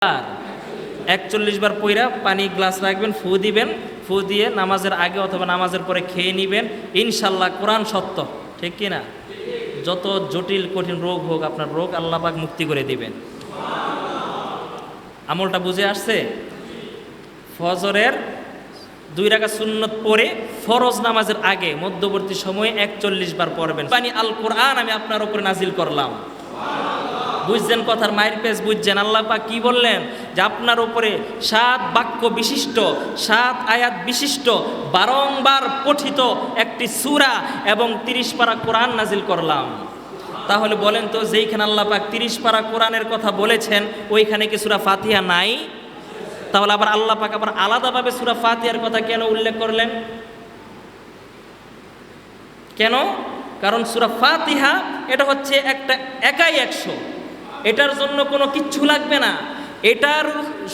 আর 41 বার পইরা পানি গ্লাস রাখবেন, ফু দিবেন, ফু দিয়ে নামাজের আগে অথবা নামাজের পরে খেয়ে নিবেন। ইনশাল্লাহ কোরআন সত্য, ঠিক কি না? যত জটিল কঠিন রোগ হোক, আপনার রোগ আল্লাহ পাক মুক্তি করে দিবেন। আমলটা বুঝে আসছে? ফজরের 2 রাকাত সুন্নত পড়ে ফরজ নামাজের আগে মধ্যবর্তী সময়ে 41 বার পড়বেন। পানি আল কোরআন আমি আপনার উপরে নাজিল করলাম। বুঝছেন কথার মায়ের পেজ? বুঝছেন আল্লাহ পাক কি বললেন? যে আপনার উপরে 7 বাক্য বিশিষ্ট, 7 আয়াত বিশিষ্ট, বারংবার পঠিত একটি সূরা এবং 30 পারা কোরআন নাজিল করলাম। তাহলে বলেন তো, যেইখানে আল্লাহ পাক 30 পারা কোরআনের কথা বলেছেন, ওইখানে কি সূরা ফাতিহা নাই? তাহলে আবার আল্লাহ পাক আবার আলাদাভাবে সূরা ফাতিহার কথা কেন উল্লেখ করলেন? কেন? কারণ সূরা ফাতিহা এটা হচ্ছে একটা একাই 100, এটার জন্য কোনো কিচ্ছু লাগবে না। এটার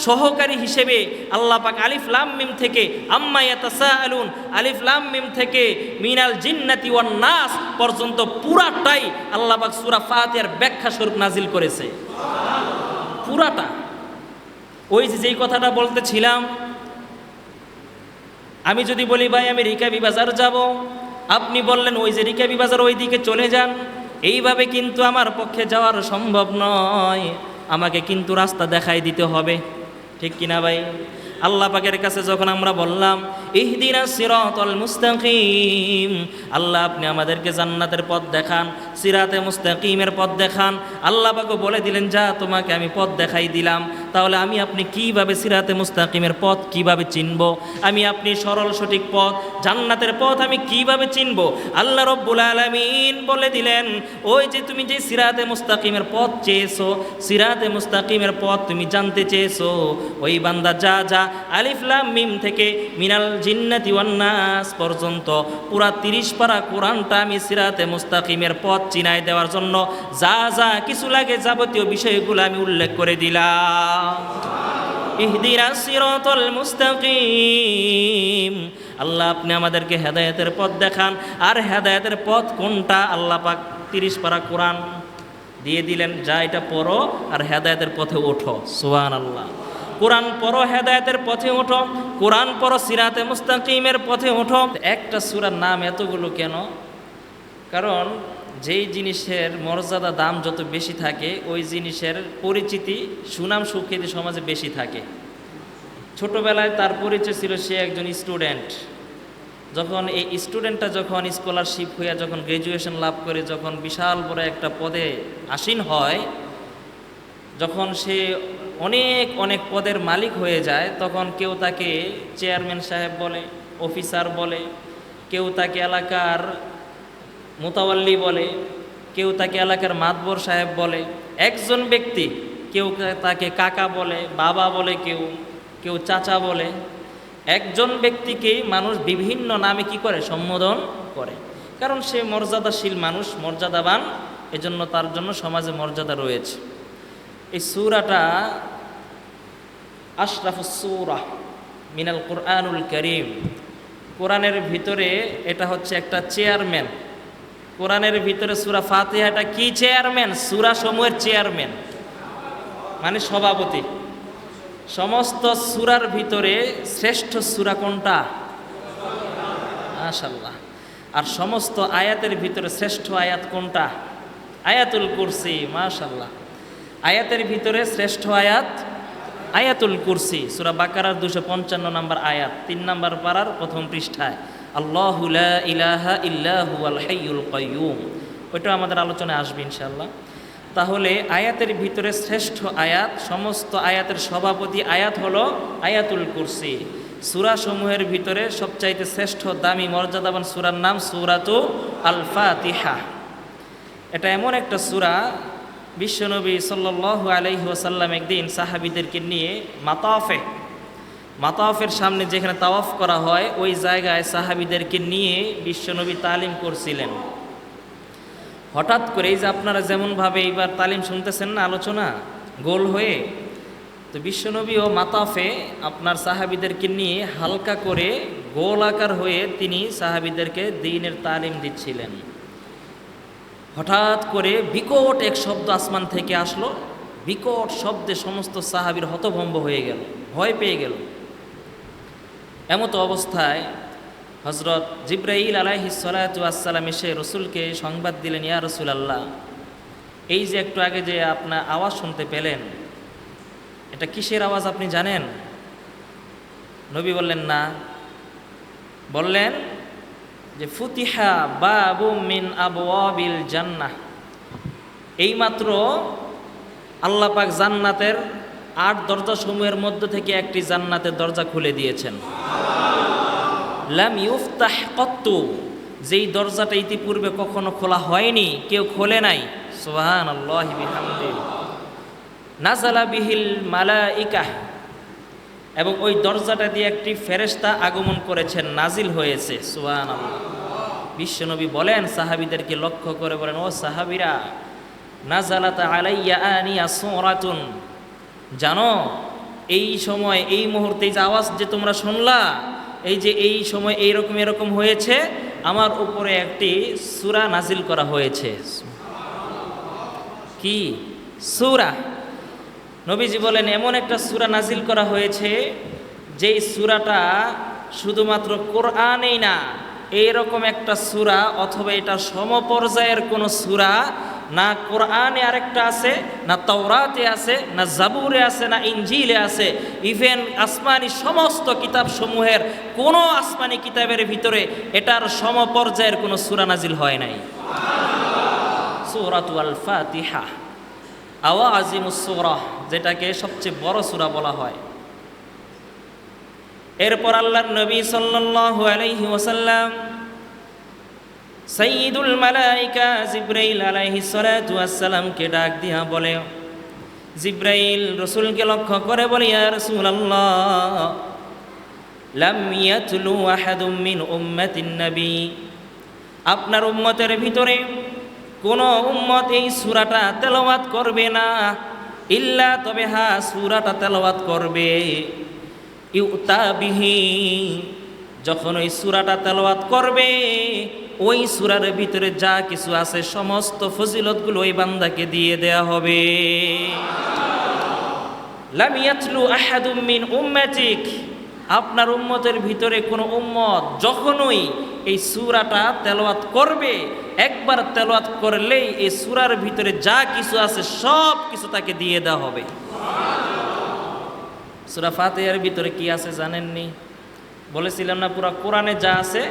সহকারী হিসেবে আল্লাহ পাক আলিফ লাম মিম থেকে আম্মা ইয়াতাসাআলুন, আলিফ লাম মিম থেকে মিনাল জিন্নাতি ওয়ান নাস পর্যন্ত পুরাটাই আল্লাহ পাক সূরা ফাতিহার ব্যাখ্যা স্বরূপ নাজিল করেছে। পুরাটা। ওই যেই কথাটা বলতেছিলাম, আমি যদি বলি ভাই আমি রিকাবি বাজার যাব, আপনি বললেন ওই যে রিকাবি বাজার ওই দিকে চলে যান, এইভাবে কিন্তু আমার পক্ষে যাওয়ার সম্ভব নয়, আমাকে কিন্তু রাস্তা দেখাই দিতে হবে, ঠিক কিনা ভাই? আল্লাহ পাকের কাছে যখন আমরা বললাম ইহদিনাস সিরাতাল মুস্তাকিম, আল্লাহ আপনি আমাদেরকে জান্নাতের পথ দেখান, সিরাতে মুস্তাকিমের পথ দেখান, আল্লাহ পাকও বলে দিলেন যা তোমাকে আমি পথ দেখাই দিলাম। তাহলে আমি আপনি কিভাবে সিরাতে মুস্তাকিমের পথ কিভাবে চিনব? আমি আপনি সরল সঠিক পথ জান্নাতের পথ আমি কিভাবে চিনব? আল্লাহ রব্বুল আলামিন বলে দিলেন, ওই যে তুমি যে সিরাতে মুস্তাকিমের পথ চেয়েছো, সিরাতে মুস্তাকিমের পথ তুমি জানতে চেয়েছো, ওই বান্দা যা যা আলিফ লাম মিম থেকে মিনাল জিন্নাতি ওয়ান নাস পর্যন্ত পুরা 30 পারা কোরআনটা আমি সিরাতে মুস্তাকিমের পথ চিনাই দেওয়ার জন্য যা যা কিছু লাগে যাবতীয় বিষয়গুলো আমি উল্লেখ করে দিলাম। ইহদিনাস সিরাতাল মুস্তাকিম, আল্লাহ আপনি আমাদেরকে হেদায়েতের পথ দেখান। আর হেদায়েতের পথ কোনটা? আল্লাহ পাক 30 পারা কোরআন দিয়ে দিলেন, যা এটা পড়ো আর হেদায়েতের পথে ওঠো। সুবহানাল্লাহ। কোরআন পড়ো, হেদায়েতের পথে ওঠো, কোরআন পড়ো, সিরাতে মুস্তাকিমের পথে ওঠো। একটা সূরার নাম এতগুলো কেন? কারণ যেই জিনিসের মর্যাদা দাম যত বেশি থাকে, ওই জিনিসের পরিচিতি সুনাম সুখ্যাতি সমাজে বেশি থাকে। ছোটবেলায় তার পরিচয় ছিল সে একজন স্টুডেন্ট। যখন এই স্টুডেন্টটা যখন স্কলারশিপ হইয়া যখন গ্র্যাজুয়েশন লাভ করে, যখন বিশাল বড় একটা পদে আসীন হয়, যখন সে অনেক অনেক পদের মালিক হয়ে যায়, তখন কেউ তাকে চেয়ারম্যান সাহেব বলে, অফিসার বলে, কেউ তাকে এলাকার মোতাওয়াল্লি বলে, কেউ তাকে এলাকার মাতবর সাহেব বলে। একজন ব্যক্তি, কেউ তাকে কাকা বলে, বাবা বলে, কেউ কেউ চাচা বলে। একজন ব্যক্তিকেই মানুষ বিভিন্ন নামে কি করে? সম্বোধন করে। কারণ সে মর্যাদাশীল মানুষ, মর্যাদাবান, এজন্য তার জন্য সমাজে মর্যাদা রয়েছে। এই সূরাটা আশরাফুস সূরা মিনাল কুরআনুল কারীম। কোরআনের ভিতরে এটা হচ্ছে একটা চেয়ারম্যান। কোরআনের ভিতরে সূরা ফাতিহাটা কি চেয়ারম্যান? সূরা সমূহের চেয়ারম্যান, মানে সভাপতি। সমস্ত সূরার ভিতরে শ্রেষ্ঠ সূরা কোনটা? মাশাআল্লাহ। আর সমস্ত আয়াতের ভিতরে শ্রেষ্ঠ আয়াত কোনটা? আয়াতুল কুরসি। মাশাআল্লাহ। আয়াতের ভিতরে শ্রেষ্ঠ আয়াত আয়াতুল কুরসি। সূরা বাকারার 255 নম্বর আয়াত, 3 নম্বর পারার প্রথম পৃষ্ঠায়, আল্লাহু লা ইলাহা ইল্লা হুয়াল হাইয়ুল কাইয়্যুম। ওইটা আমাদের আলোচনায় আসবে ইনশাআল্লাহ। তাহলে আয়াতের ভিতরে শ্রেষ্ঠ আয়াত, সমস্ত আয়াতের সভাপতি আয়াত হলো আয়াতুল কুরসি। সূরা সমূহের ভিতরে সবচাইতে শ্রেষ্ঠ দামি মর্যাদাবান সূরার নাম সূরাতু আল ফাতিহা। এটা এমন একটা সূরা, বিশ্বনবী সাল্লাল্লাহু আলাইহি ওয়াসাল্লাম একদিন সাহাবীদেরকে নিয়ে মাতাফের সামনে যেখানে তাওয়াফ করা হয়, ওই জায়গায় সাহাবীদেরকে নিয়ে বিশ্বনবী তালিম করছিলেন। হঠাৎ করে এই যে আপনারা যেমনভাবে এইবার তালিম শুনতেছেন না, আলোচনা গোল হয়ে, তো বিশ্বনবীও মাতাফে আপনার সাহাবীদেরকে নিয়ে হালকা করে গোল আকার হয়ে তিনি সাহাবীদেরকে দ্বীনের তালিম দিচ্ছিলেন। হঠাৎ করে বিকট এক শব্দ আসমান থেকে আসলো, বিকট শব্দে সমস্ত সাহাবীর হতভম্ব হয়ে গেল, ভয় পেয়ে গেল। এমত অবস্থায় হযরত জিবরাইল আলাইহিস সালাতু ওয়াস সালাম এসে রসুলকে সংবাদ দিলেন, ইয়া রাসূলুল্লাহ, এই যে একটু আগে যে আপনার আওয়াজ শুনতে পেলেন, এটা কিসের আওয়াজ আপনি জানেন? নবী বললেন না। বললেন যে ফুতিহা বাবু মিন আবওয়াবিল জান্নাহ, এইমাত্র আল্লাহ পাক জান্নাতের 8 দরজাসমূহের মধ্য থেকে একটি জান্নাতের দরজা খুলে দিয়েছেন। লাম ইউফতাহ কত্তু, যেই দরজাটা ইতিপূর্বে কখনো খোলা হয়নি, কেউ খোলে নাই। সুবহানাল্লাহি বিহামদি। নাযালা বিহিল মালাইকাহ, এবং ওই দরজাটা দিয়ে একটি ফেরেশতা আগমন করেছেন, নাজিল হয়েছে। সুবহানাল্লাহ। বিশ্বনবী বলেন, সাহাবীদেরকে লক্ষ্য করে বলেন, ও সাহাবীরা, নাযালাত আলাইয়া আনিয়া সূরাতুন, জানো এই সময় এই মুহূর্তে যে আওয়াজ যে তোমরা শুনলা, এই যে এই সময় এইরকম এরকম হয়েছে, আমার উপরে একটি সূরা নাজিল করা হয়েছে। কি সূরা? নবীজি বলেন, এমন একটা সূরা নাজিল করা হয়েছে যেই সূরাটা শুধুমাত্র কোরআনেই না, এইরকম একটা সূরা অথবা এটা সমপর্যায়ের কোনো সূরা না কোরআনে আরেকটা আছে, না তাওরাতে আছে, না জাবুরে আছে, না ইনজিলে আছে, ইভেন আসমানি সমস্ত কিতাবসমূহের কোনো আসমানি কিতাবের ভিতরে এটার সমপর্যায়ের কোনো সূরা নাজিল হয় নাই। সূরাতুল ফাতিহা আওয়াজিমুস সূরা, যেটাকে সবচেয়ে বড় সূরা বলা হয়। এরপর আল্লাহর নবী সাল্লাল্লাহু আলাইহি ওয়াসাল্লাম সাইয়্যিদুল মালায়েকা জিবরাইল আলাইহিস সালাতু ওয়াস সালামকে ডাক দিয়া বলে, জিবরাইল রাসূলকে লক্ষ্য করে বলে, ইয়া রাসূলুল্লাহ, লাম ইয়াতলু আহাদুম মিন উম্মাতিন নবী, আপনার উম্মতের ভিতরে কোন উম্মত এই সূরাটা তেলাওয়াত করবে না, ইল্লা, তবে হ্যাঁ সূরাটা তেলাওয়াত করবে, ইউতা বিহি, যখন ওই সূরাটা তেলাওয়াত করবে ওই সূরার ভিতরে যা কিছু আছে সমস্ত ফজিলতগুলো ওই বান্দাকে দিয়ে দেয়া হবে। লাম ইয়াতলু আহাদুম মিন উম্মাতিক, আপনার উম্মতের ভিতরে কোনো উম্মত যখনই এই সূরাটা তেলাওয়াত করবে, একবার তেলাওয়াত করলেই এই সূরার ভিতরে যা কিছু আছে সব কিছু তাকে দিয়ে দেওয়া হবে। সূরা ফাতিহার ভিতরে কি আছে জানেননি? বলেছিলাম না, পুরা কোরআনে যা আছে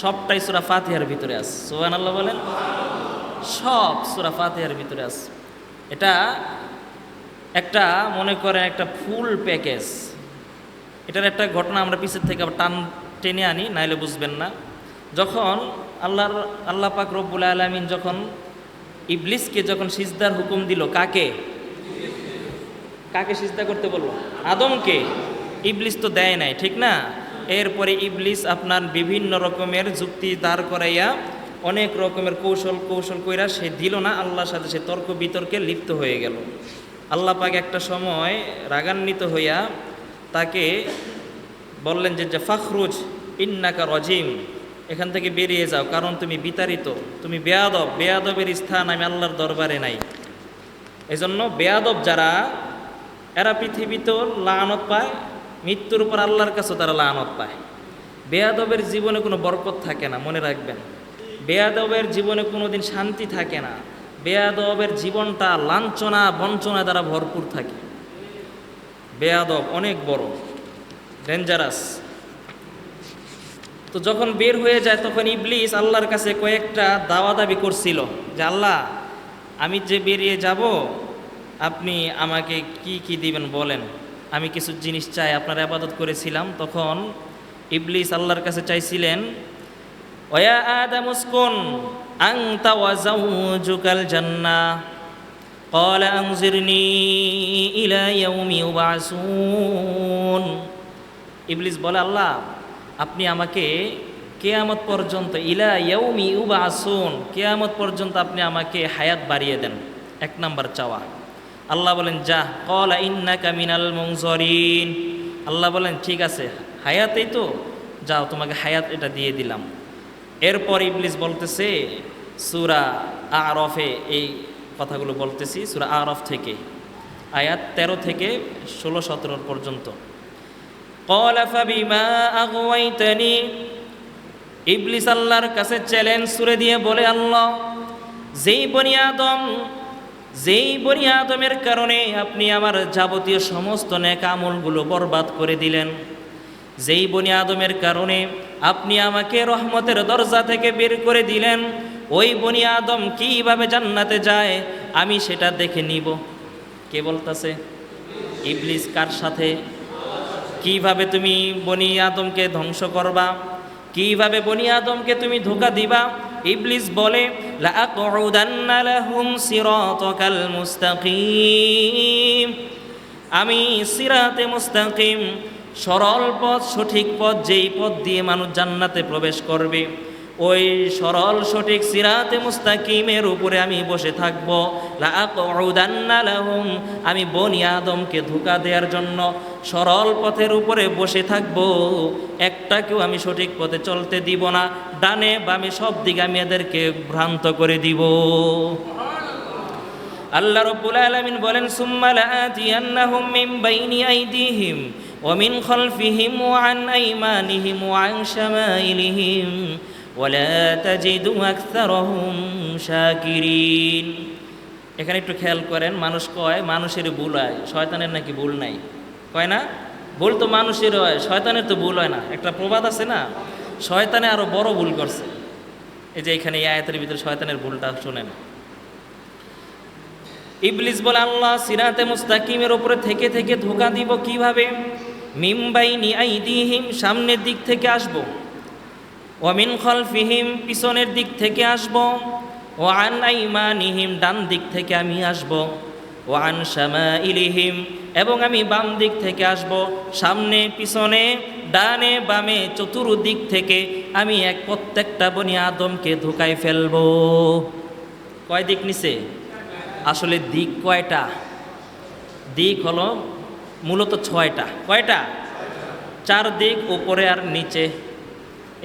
সবটাই সূরা ফাতিহার ভিতরে আছে। সুবহানাল্লাহ বলেন। সব সূরা ফাতিহার ভিতরে আছে। এটা একটা মনে করেন একটা ফুল প্যাকেজ। এটার একটা ঘটনা আমরা পিছের থেকে আবার টেনে আনি, নাইলে বুঝবেন না। যখন আল্লাহ পাক রব্বুল আলামিন যখন ইবলিসকে যখন সিজদার হুকুম দিল, কাকে সিজদা করতে বলল? আদমকে। ইবলিস তো দেয় নাই, ঠিক না? এরপরে ইবলিস আপনার বিভিন্ন রকমের যুক্তি দাঁড় করাইয়া অনেক রকমের কৌশল কইরা সে দিল না, আল্লাহর সাথে সে তর্ক বিতর্কে লিপ্ত হয়ে গেল। আল্লাহ পাক একটা সময় রাগান্বিত হইয়া তাকে বললেন যে ফাখরুজ ইন্নাকা রজিম, এখান থেকে বেরিয়ে যাও, কারণ তুমি বিতাড়িত, তুমি বেয়াদব, বেয়াদবের স্থান আমি আল্লাহর দরবারে নাই। এজন্য বেয়াদব যারা, এরা পৃথিবীতেও লানত পায়, মৃত্যুর উপর আল্লাহর কাছেও তারা লানত পায়। বেয়াদবের জীবনে কোনো বরকত থাকে না, মনে রাখবেন। বেয়াদবের জীবনে কোনো দিন শান্তি থাকে না। বেয়াদবের জীবনটা লাঞ্ছনা বঞ্চনা দ্বারা ভরপুর থাকে। বেয়াদব অনেক বড় ডেঞ্জারাস। তো যখন বের হয়ে যায় তখন ইবলিস আল্লাহর কাছে কয়েকটা দাবি করছিল যে, আল্লাহ, আমি যে বেরিয়ে যাব আপনি আমাকে কি কি দিবেন বলেন, আমি কিছু জিনিস চাই, আপনার ইবাদত করেছিলাম। তখন ইবলিস আল্লাহর কাছে চাইছিলেন, ওয়া আদাম উসকুন আনতা ওয়া যাওজুকাল জান্নাহ ক্বালা আনজিরনি ইলা ইয়াউমি ইউবআসুন। ইবলিস বলে, আল্লাহ, আপনি আমাকে কিয়ামত পর্যন্ত, ইলা ইয়াউমি ইউবআসুন, কিয়ামত পর্যন্ত আপনি আমাকে হায়াত বাড়িয়ে দেন। এক নাম্বার চাওয়া। আল্লাহ বলেন, যা। ক্বালা ইন্নাকা মিনাল মুনজারিন। আল্লাহ বলেন, ঠিক আছে, হায়াতেই তো, যাও, তোমাকে হায়াত এটা দিয়ে দিলাম। এরপর ইবলিস বলতেছে, সূরা আরফে এই কথাগুলো বলতেছি, সূরা আরফ থেকে, আয়াত 13 থেকে 16-17 পর্যন্ত। ক্বালা ফাবিমা আগওয়াইতানি, ইবলিস আল্লাহর কাছে চ্যালেঞ্জ ছুড়ে দিয়ে বলে, আল্লাহ, যেই বনি আদমের কারণে আপনি আমার যাবতীয় সমস্ত নেক আমলগুলো বরবাদ করে দিলেন, যেই বনি আদমের কারণে আপনি আমাকে রহমতের দরজা থেকে বের করে দিলেন, ওই বনি আদম কিভাবে জান্নাতে যায় আমি সেটা দেখে নিব। কে বলতেছে? ইবলিস। কার সাথে? কিভাবে তুমি বনি আদমকে ধ্বংস করবা, কিভাবে বনি আদমকে তুমি ধোঁকা দিবা? ইবলিস বলে, লাআকউদান্না লাহুম সিরাতাকাল মুস্তাকিম, আমি সিরাতে মুস্তাকিম, সরল পথ, সঠিক পথ, যেই পথ দিয়ে মানুষ জান্নাতে প্রবেশ করবে, ওই সরল সঠিক সিরাতে মুস্তাকিমের উপরে আমি বসে থাকব। লাআকউদান্না লাহুম, আমি বনি আদমকে ধোঁকা দেওয়ার জন্য সরল পথের উপরে বসে থাকব, একটাকেও আমি সঠিক পথে চলতে দিব না, ডানে বামে সব দিকে আমি এদেরকে ভ্রান্ত করে দিব। আল্লাহ রাব্বুল আলামিন বলেন, সুম্মা লাআতিয়ান্নাহুম মিন বাইনি আইদিহিম ওয়া মিন খালফিহিম ওয়া আন আইমানিহিম ওয়া আন শামাইলিহিম ওয়ালা তাজিদু আকসারহুম শাকিরিন। এখানে একটু খেয়াল করেন, মানুষ কয় মানুষের ভুল হয়, শয়তানের নাকি ভুল নাই। কয় না? ভুল তো মানুষের হয়, শয়তানের তো ভুল হয় না। একটা প্রবাদ আছে না, শয়তানে আরো বড় ভুল করছে। এই যে এখানে এই আয়াতের ভিতরে শয়তানের ভুলটা শোনেন। ইবলিস বলে, আল্লাহ সিরাতে মুস্তাকিমের উপরে থেকে থেকে ধোঁকা দিব কিভাবে? মিন বাইনি আইদিহিম, সামনের দিক থেকে আসবো, ওয়া মিন খালফিহিম, পিছনের দিক থেকে আসবো, ওয়া আন আইমানিহিম, ডান দিক থেকে আমি আসবো, ওয়া আন শামাইলিহিম, এবং আমি বাম দিক থেকে আসব। সামনে পিছনে ডানে বামে চতুর্দিক থেকে আমি প্রত্যেকটা বনি আদমকে ধোঁকায় ফেলবো। কয় দিক নিছে? আসলে দিক কয়টা? দিক হলো মূলত 6টা। কয়টা? 4 দিক, উপরে আর নিচে,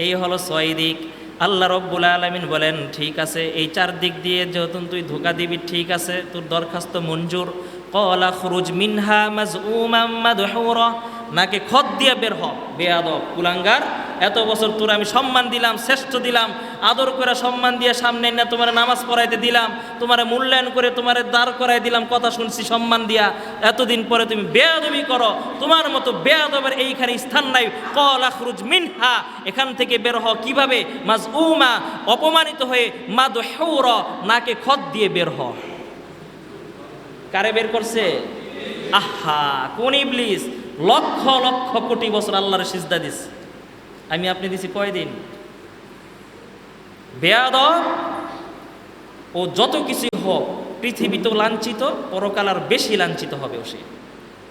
এই হলো 6 দিক। আল্লাহ রাব্বুল আলামিন বলেন, ঠিক আছে, এই 4 দিক দিয়ে যেহেতু তুই ধোঁকা দিবি, ঠিক আছে, তোর দরখাস্ত মঞ্জুর। ক্বালা খুরুজ মিনহা মাজউমান মাদহুরা, নাকে খত দিয়ে বের হ, বেয়াদব কুলাঙ্গার। এত বছর তোর আমি সম্মান দিলাম, শ্রেষ্ঠ দিলাম, আদর করে সম্মান দিয়ে সামনে না তোমার নামাজ পড়াইতে দিলাম, তোমার মূল্যায়ন করে তোমার দাঁড় করাই দিলাম, কথা শুনছি সম্মান দিয়া, এতদিন পরে তুমি বেয়াদবি করো, তোমার মতো বেয়াদবের এইখানে স্থান নাই। ক্বালা খুরুজ মিনহা, এখান থেকে বের হ। কিভাবে? মাজউমা, অপমানিত হয়ে, মাদহুরা, নাকে খত দিয়ে বের হ। কারে বের করছে? আহা, কোন ইবলিস? লক্ষ লক্ষ কোটি বছর আল্লাহর সিজদা দিছে, আমি আপনি দিছি কয়দিন? বেয়াদব ও যত কিছু হোক, পৃথিবীতেও লাঞ্ছিত, পরকাল আর বেশি লাঞ্ছিত হবে সে।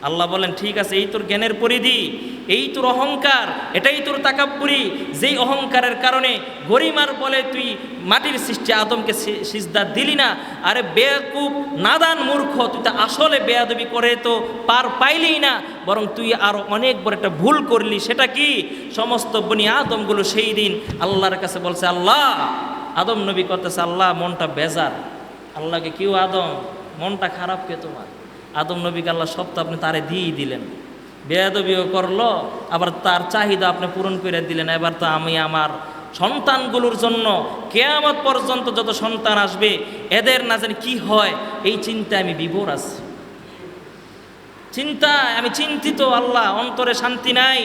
আল্লাহ বলেন, ঠিক আছে, এই তোর জ্ঞানের পরিধি, এই তোর অহংকার, এটাই তোর তাকাব্বুরি, যেই অহংকারের কারণে গরিমার বলে তুই মাটির সৃষ্টি আদমকে সিজদা দিলি না। আরে বেয়াকুব, নাদান, মূর্খ, তুই তো আসলে বেয়াদবি করে তো পার পাইলি না, বরং তুই আরো অনেক বড় একটা ভুল করলি। সেটা কি? সমস্ত বনি আদমগুলো সেই দিন আল্লাহর কাছে বলছে, আল্লাহ, আদম নবী করতেছে, আল্লাহ মনটা বেজার। আল্লাহকে, কেউ আদম মনটা খারাপ কে তোমার? আদম নবীকে আল্লাহ সব তো আপনি তারে দিয়েই দিলেন, বেয়াদবিও করলো, আবার তার চাহিদা আপনি পূরণ করে দিলেন। এবার তো আমি আমার সন্তানগুলোর জন্য কিয়ামত পর্যন্ত যত সন্তান আসবে, এদের না জানি কি হয়, এই চিন্তায় আমি বিভোর আছি, চিন্তায় আমি চিন্তিত। আল্লাহ, অন্তরে শান্তি নাই।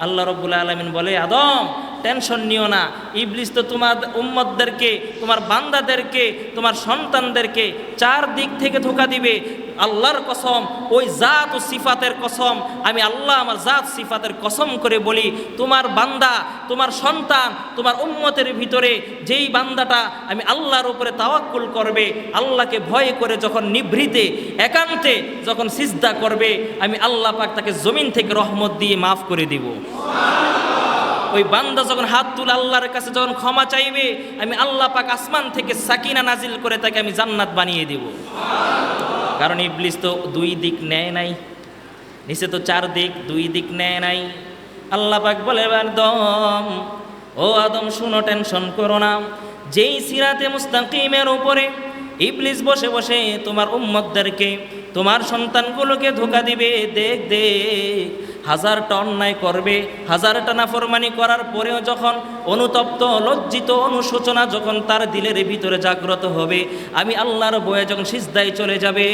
আল্লাহ রাব্বুল আলামিন বলে, আদম টেনশন নিও না, ইবলিস তো তোমার উম্মতদেরকে, তোমার বান্দাদেরকে, তোমার সন্তানদেরকে 4 দিক থেকে ধোঁকা দিবে। আল্লাহর কসম, ওই জাত ও সিফাতের কসম, আমি আল্লাহ আমার জাত সিফাতের কসম করে বলি, তোমার বান্দা, তোমার সন্তান, তোমার উম্মতের ভিতরে যেই বান্দাটা আমি আল্লাহর উপরে তাওয়াক্কুল করবে, আল্লাহকে ভয় করে যখন নিভৃতে একান্তে যখন সিজদা করবে, আমি আল্লাহ পাক তাকে জমিন থেকে রহমত দিয়ে মাফ করে দিব। ওই বান্দা যখন হাত তুলে আল্লাহর কাছে যখন ক্ষমা চাইবে, আমি আল্লাহ পাক আসমান থেকে সাকিনা নাজিল করে তাকে আমি জান্নাত বানিয়ে দিব। কারণ ইবলিস তো 2 দিক নেয় নাই, নিচে তো 4 দিক, 2 দিক নেয় নাই। আল্লাহ পাক বলে, আদম, ও আদম শুনো, টেনশন করো না, যেই সিরাতে মুস্তাকিমের উপরে ইবলিস বসে বসে তোমার উম্মতদেরকে, তোমার সন্তানগুলোকে ধোঁকা দিবে। দেখ দেখ, হাজারটা অন্যায় করবে, হাজারটা নাফরমানি করার পরেও যখন অনুতপ্ত, লজ্জিত, অনুশোচনা যখন তার দিলের ভিতরে জাগ্রত হবে, আমি আল্লাহর ভয়ে যখন সিজদায় চলে যাবে,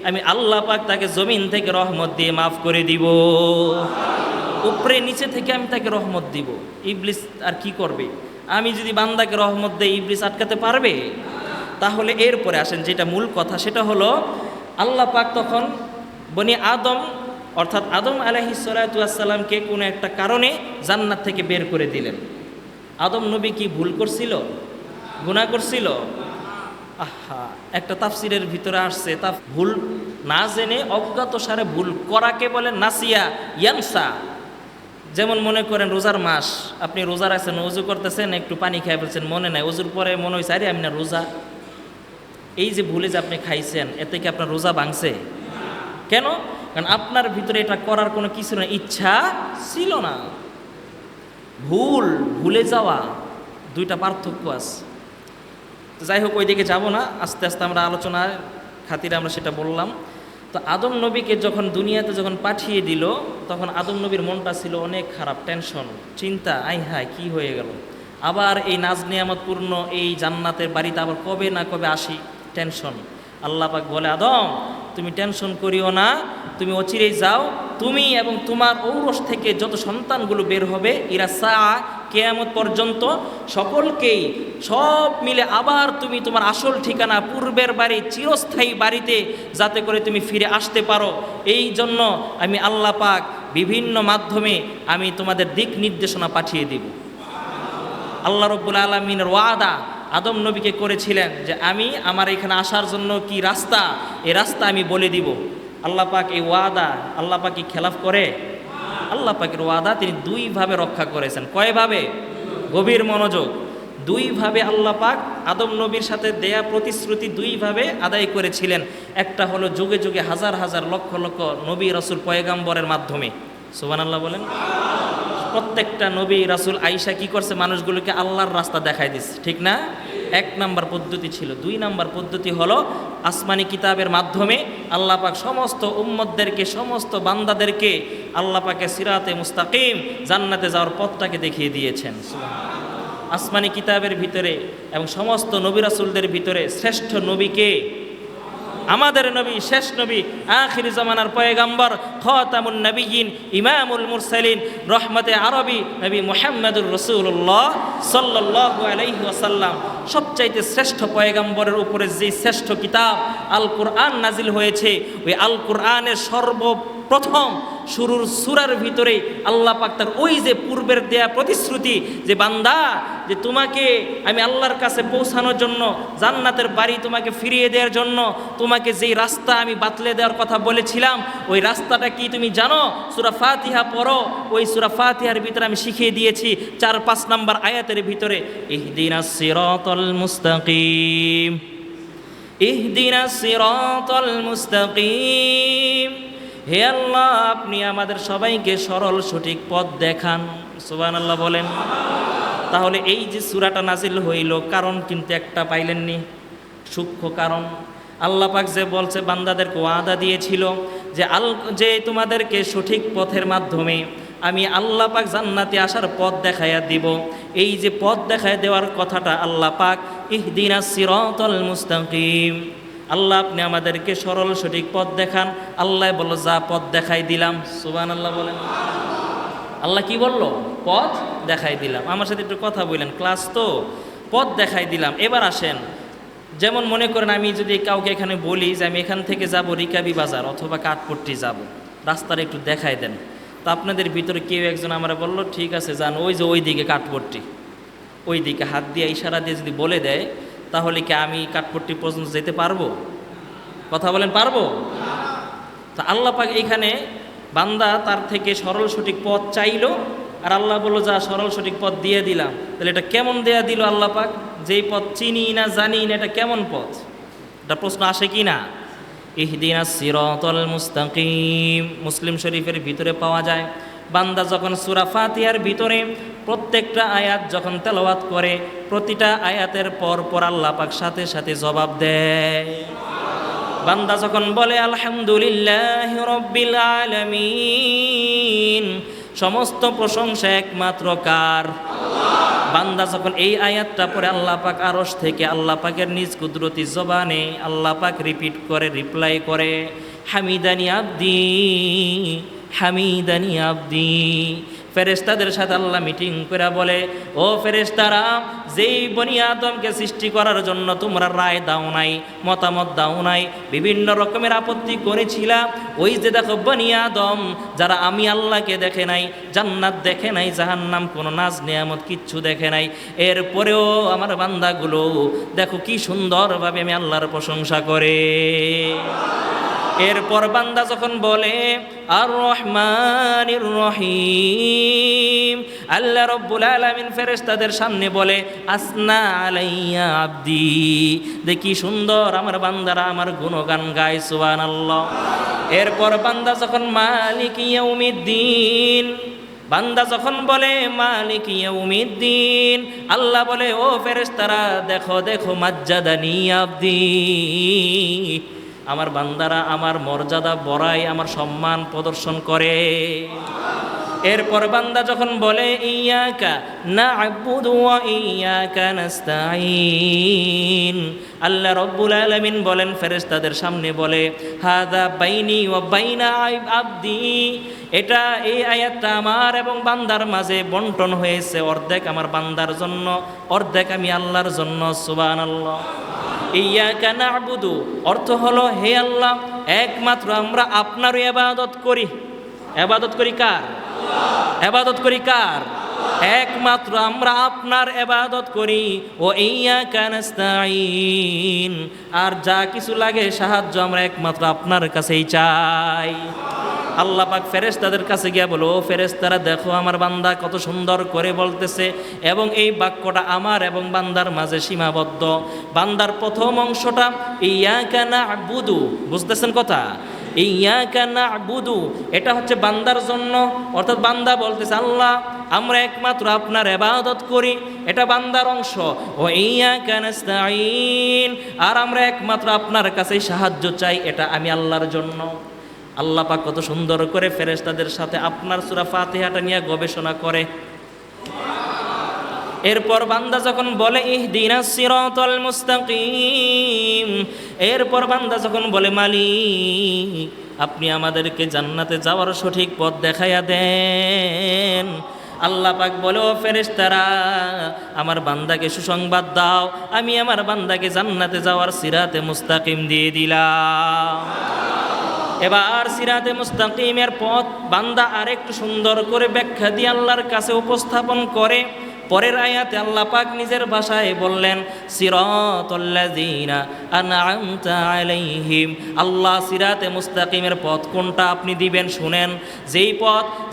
আমি আল্লাহ পাক তাকে জমিন থেকে রহমত দিয়ে মাফ করে দিব। উপরে নিচে থেকে আমি তাকে রহমত দিব। ইবলিস আর কি করবে? আমি যদি বান্দাকে রহমত দেই, ইবলিস আটকাতে পারবে? তাহলে এরপরে আসেন, যেটা মূল কথা সেটা হলো, আল্লাহ পাক তখন বনি আদম অর্থাৎ আদম আলাইহিস সালাতু ওয়াস সালামকে কোনো একটা কারণে জান্নাত থেকে বের করে দিলেন। আদম নবী কি ভুল করছিল? গুনাহ করছিল? আহা, একটা তাফসিরের ভিতরে আসছে, তা ভুল না জেনে অজ্ঞাতসারে ভুল করাকে বলে নাসিয়া ইয়ানসা। যেমন মনে করেন রোজার মাস, আপনি রোজা রাখছেন, ওযু করতেছেন, একটু পানি খেয়ে ফেলছেন, মনে নাই, ওযুর পরে মনে হয়েছে আরে আমি না রোজা। এই যে ভুলে যে আপনি খাইছেন, এতে কি আপনার রোজা ভাঙছে? কেন? কারণ আপনার ভিতরে এটা করার কোনো কিছু না, ইচ্ছা ছিল না। ভুলে যাওয়া দুইটা পার্থক্য আছে। যাই হোক, ওই দিকে যাব না, আস্তে আস্তে আমরা আলোচনার খাতিরে আমরা সেটা বললাম। তো আদম নবীকে যখন দুনিয়াতে যখন পাঠিয়ে দিল, তখন আদম নবীর মনটা ছিল অনেক খারাপ, টেনশন, চিন্তা, আই হায় কি হয়ে গেল, আবার এই নাজ নিয়ামতপূর্ণ এই জান্নাতের বাড়িতে আবার কবে না কবে আসি, টেনশন। আল্লাহ পাক বলে, আদম তুমি টেনশন করিও না, তুমি অচিরেই যাও, তুমি এবং তোমার ঔরস থেকে যত সন্তানগুলো বের হবে ইরা সা কিয়ামত পর্যন্ত সকলকেই সব মিলে আবার তুমি তোমার আসল ঠিকানা পূর্বের বাড়ি চিরস্থায়ী বাড়িতে যাতে করে তুমি ফিরে আসতে পারো, এই জন্য আমি আল্লাহ পাক বিভিন্ন মাধ্যমে আমি তোমাদের দিক নির্দেশনা পাঠিয়ে দিব। আল্লাহ রাব্বুল আলামিনের ওয়াদা আদম নবীকে করেছিলেন যে আমি আমার এখানে আসার জন্য কি রাস্তা, এই রাস্তা আমি বলে দিব। আল্লাহ পাক এই ওয়াদা, আল্লাহ পাক কি খেলাফ করে? আল্লাহ পাকের ওয়াদা তিনি দুইভাবে রক্ষা করেছেন। কয়ভাবে? গভীর মনোযোগ। দুইভাবে আল্লাহ পাক আদম নবীর সাথে দেয়া প্রতিশ্রুতি দুইভাবে আদায় করেছিলেন। একটা হলো যুগে যুগে হাজার হাজার লক্ষ লক্ষ নবী রাসূল পয়গাম্বরের মাধ্যমে। সুবহানাল্লাহ বলেন। প্রত্যেকটা নবী রাসূল আয়েশা কি করছে? মানুষগুলোকে আল্লাহর রাস্তা দেখাই দিচ্ছে, ঠিক না? এক নাম্বার পদ্ধতি ছিল। দুই নাম্বার পদ্ধতি হলো আসমানি কিতাবের মাধ্যমে আল্লাহ পাক সমস্ত উম্মতদেরকে, সমস্ত বান্দাদেরকে আল্লাহ পাকে সিরাতে মুস্তাকিম জান্নাতে যাওয়ার পথটাকে দেখিয়ে দিয়েছেন। আসমানি কিতাবের ভিতরে এবং সমস্ত নবী রাসূলদের ভিতরে শ্রেষ্ঠ নবীকে, আমাদের নবী, শেষ নবী, আখির জামানার পয়গাম্বর, খাতামুন নবিয়্যিন, ইমামুল মুরসালিন, রহমতে আরবি নবী মুহাম্মদুর রাসূলুল্লাহ সাল্লাল্লাহু আলাইহি ওয়াসাল্লাম, সবচাইতে শ্রেষ্ঠ পয়গাম্বরের উপরে যে শ্রেষ্ঠ কিতাব আল কোরআন নাজিল হয়েছে, ওই আল কোরআনের সর্বপ্রথম শুরুর সূরার ভিতরে আল্লাহ পাক তার ওই যে পূর্বের দেয়া প্রতিশ্রুতি যে বান্দা, যে তোমাকে আমি আল্লাহর কাছে পৌঁছানোর জন্য, জান্নাতের বাড়ি তোমাকে ফিরিয়ে দেওয়ার জন্য তোমাকে যেই রাস্তা আমি বাতলে দেওয়ার কথা বলেছিলাম, ওই রাস্তাটা কি তুমি জানো? সূরা ফাতিহা পড়ো। ওই সূরা ফাতিহার ভিতরে আমি শিখিয়ে দিয়েছি 4-5 নম্বর আয়াতের ভিতরে, ইহদিনাস সিরাতাল মুস্তাকিম, ইহদিনাস সিরাতাল মুস্তাকিম। হে আল্লাহ, আপনি আমাদের সবাইকে সরল সঠিক পথ দেখান। সুবহানাল্লাহ বলেন। তাহলে এই যে সূরাটা নাজিল হইল, কারণ কিন্তু একটা পাইলেননি, সূক্ষ্ম কারণ। আল্লাহ পাক যে বলছে, বান্দাদেরকে ওয়াদা দিয়েছিল যে তোমাদেরকে সঠিক পথের মাধ্যমে আমি আল্লাহ পাক জান্নাতে আসার পথ দেখাইয়া দিব। এই যে পথ দেখায় দেওয়ার কথাটা আল্লাহ পাক, ইহদিনাস সিরাতাল মুস্তাকিম, আল্লাহ আপনি আমাদেরকে সরল সঠিক পথ দেখান। আল্লাহ বলল, যা পথ দেখাই দিলাম। সুবহানাল্লাহ বলেন। আল্লাহ কি বলল? পথ দেখাই দিলাম। আমার সাথে একটু কথা বললেন, ক্লাস তো, পথ দেখাই দিলাম। এবার আসেন, যেমন মনে করেন আমি যদি কাউকে এখানে বলি যে আমি এখান থেকে যাব রিকাবি বাজার অথবা কাঠপট্টি যাব, রাস্তাটা একটু দেখাই দেন, তো আপনাদের ভিতরে কেউ একজন আমরা বলল ঠিক আছে যান, ওই যে ওই দিকে কাঠপট্টি, ওই দিকে হাত দিয়ে ইশারা দিয়ে যদি বলে দেয়, তাহলে কি আমি কাঠপট্টি পর্যন্ত যেতে পারবো? কথা বলেন, পারবো? তা আল্লাহ পাক এখানে বান্দা তার থেকে সরল সঠিক পথ চাইলো, আর আল্লাহ বললো যা সরল সঠিক পথ দিয়ে দিলাম। তাহলে এটা কেমন দেয়া দিল আল্লাহ পাক? যেই পথ চিনি না জানি না, এটা কেমন পথ? এটা প্রশ্ন আসে কি না? ইহদিনাস সিরাতাল মুস্তাকিম মুসলিম শরীফের ভিতরে পাওয়া যায়। বান্দা যখন সূরা ফাতিহার ভিতরে প্রত্যেকটা আয়াত যখন তেলাওয়াত করে, প্রতিটা আয়াতের পর পর আল্লাহ পাক সাথে সাথে জবাব দেয়। বান্দা যখন বলে আলহামদুলিল্লাহি রাব্বিল আলামিন, সমস্ত প্রশংসা একমাত্র কার? বান্দা যখন এই আয়াতটা পড়ে আল্লাহ পাক আরশ থেকে আল্লাহ পাকের নিজ কুদরতি জবানে আল্লাহ পাক রিপিট করে, রিপ্লাই করে, হামিদানি আব্দি, হামিদানি আব্দি। ফেরেশতাদের সাথে আল্লাহ মিটিং করে বলে, ও ফেরেশতারা, যেই বনি আদমকে সৃষ্টি করার জন্য তোমরা রায় দাও নাই, মতামত দাও নাই, বিভিন্ন রকমের আপত্তি করেছিলা, ওই যে দেখো বনি আদম, যারা আমি আল্লাহকে দেখে নাই, জান্নাত দেখে নাই, জাহান্নাম, কোনো নাজ নিয়ামত কিচ্ছু দেখে নাই, এরপরেও আমার বান্দাগুলো দেখো কি সুন্দরভাবে আমি আল্লাহর প্রশংসা করে। এরপর বান্দা যখন বলে আর রহমানির রহিম, আল্লাহ রব্বুল আলামিন ফেরেশতাদের সামনে বলে আসনা আলাইয়া আব্দি, দেখি সুন্দর আমার বান্দারা আমার গুণগান গায়, সুবহানাল্লাহ। এরপর বান্দা যখন মালিক ইয়াউমিদ্দিন, বান্দা যখন বলে মালিক ইয়াউমিদ্দিন, আল্লাহ বলে ও ফেরেশতারা দেখো দেখো মাজ্জাদানি আব্দি, আমার বান্দারা আমার মর্যাদা বড়ায়, আমার সম্মান প্রদর্শন করে। এরপর বান্দা যখন বলে ইয়াকা না'বুদু ওয়া ইয়াকা নাস্তাঈন, আল্লাহ রব্বুল আলামিন বলেন ফেরেশতাদের সামনে বলে হাযা বাইনি ওয়া বাইনা আবদি, এটা এই আয়াতটা আমার এবং বান্দার মাঝে বন্টন হয়েছে, অর্ধেক আমার বান্দার জন্য, অর্ধেক আমি আল্লাহর জন্য, সুবহানাল্লাহ। ইয়াকা না'বুদু অর্থ হলো হে আল্লাহ, একমাত্র আমরা আপনারই ইবাদত করি। ইবাদত করি কার? ইবাদত করি কার? একমাত্র আমরা আপনার ইবাদত করি। ও ইয়াকা নাস্তাঈন, আর যা কিছু লাগে সাহায্য আমরা একমাত্র আপনার কাছেই চাই। আল্লাহ পাক ফেরেশতাদের কাছে গিয়ে বলো, ও ফেরেশতারা দেখো আমার বান্দা কত সুন্দর করে বলতেছে, এবং এই বাক্যটা আমার এবং বান্দার মাঝে সীমাবদ্ধ। বান্দার প্রথম অংশটা ইয়াকা না'বুদু, বুঝতেছেন কথা? ইয়াকা না'বুদু এটা হচ্ছে বান্দার জন্য, অর্থাৎ বান্দা বলতেছে আল্লাহ আমরা একমাত্র আপনার ইবাদত করি, এটা বান্দার অংশ। ও ইয়াকা নাস্তাঈন, আর আমরা একমাত্র আপনার কাছেই সাহায্য চাই, এটা আমি আল্লাহর জন্য। আল্লাহ পাক কত সুন্দর করে ফেরেশতাদের সাথে আপনার সূরা ফাতিহাটা নিয়ে গবেষণা করে। এরপর বান্দা যখন বলে ইহদিনাস সিরাতাল মুস্তাকিম, এরপর বান্দা যখন বলে মালিক আপনি আমাদেরকে জান্নাতে যাওয়ার সঠিক পথ দেখাইয়া দেন, আল্লাহ পাক বলে ও ফেরেশতারা আমার বান্দাকে সুসংবাদ দাও, আমি আমার বান্দাকে জান্নাতে যাওয়ার সিরাতে মুস্তাকিম দিয়ে দিলাম। এবার সিরাতে মুস্তাকিমের পথ বান্দা আরেকটু সুন্দর করে ব্যাখ্যা দিয়ে আল্লাহর কাছে উপস্থাপন করে। পরের আয়াতে আল্লাহ পাক নিজের ভাষায় বললেন সিরাতাল্লাযীনা আন'আমতা আলাইহিম, আল্লাহ সিরাতে মুস্তাকিমের পথ কোনটা আপনি দিবেন শুনেন।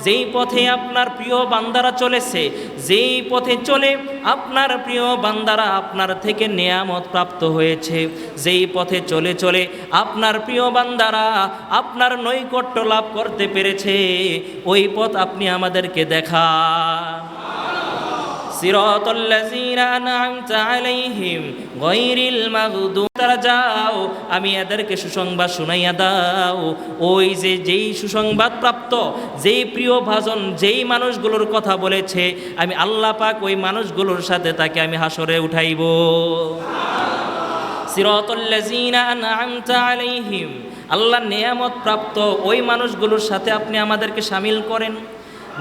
যেই পথে আপনার প্রিয় বান্দারা চলেছে, যেই পথে চলে আপনার প্রিয় বান্দারা আপনার থেকে নেয়ামত প্রাপ্ত হয়েছে, যেই পথে চলে চলে আপনার প্রিয় বান্দারা আপনার নৈকট্য লাভ করতে পেরেছে, ওই পথ আপনি আমাদেরকে দেখান। সিরাতাল্লাযীনা আন'আমতা আলাইহিম গায়রিল মাগদুব, তারা যাও আমি এদেরকে সুসংবাদ শুনাইয়া দাও, ওই যে যেই সুসংবাদ প্রাপ্ত, যেই প্রিয় ভাজন, যেই মানুষগুলোর কথা বলেছে আমি আল্লাহ পাক ওই মানুষগুলোর সাথে তাকে আমি হাসরে উঠাইব। সিরাতাল্লাযীনা আন'আমতা আলাইহিম, আল্লাহ নেয়ামত প্রাপ্ত ওই মানুষগুলোর সাথে আপনি আমাদেরকে শামিল করেন।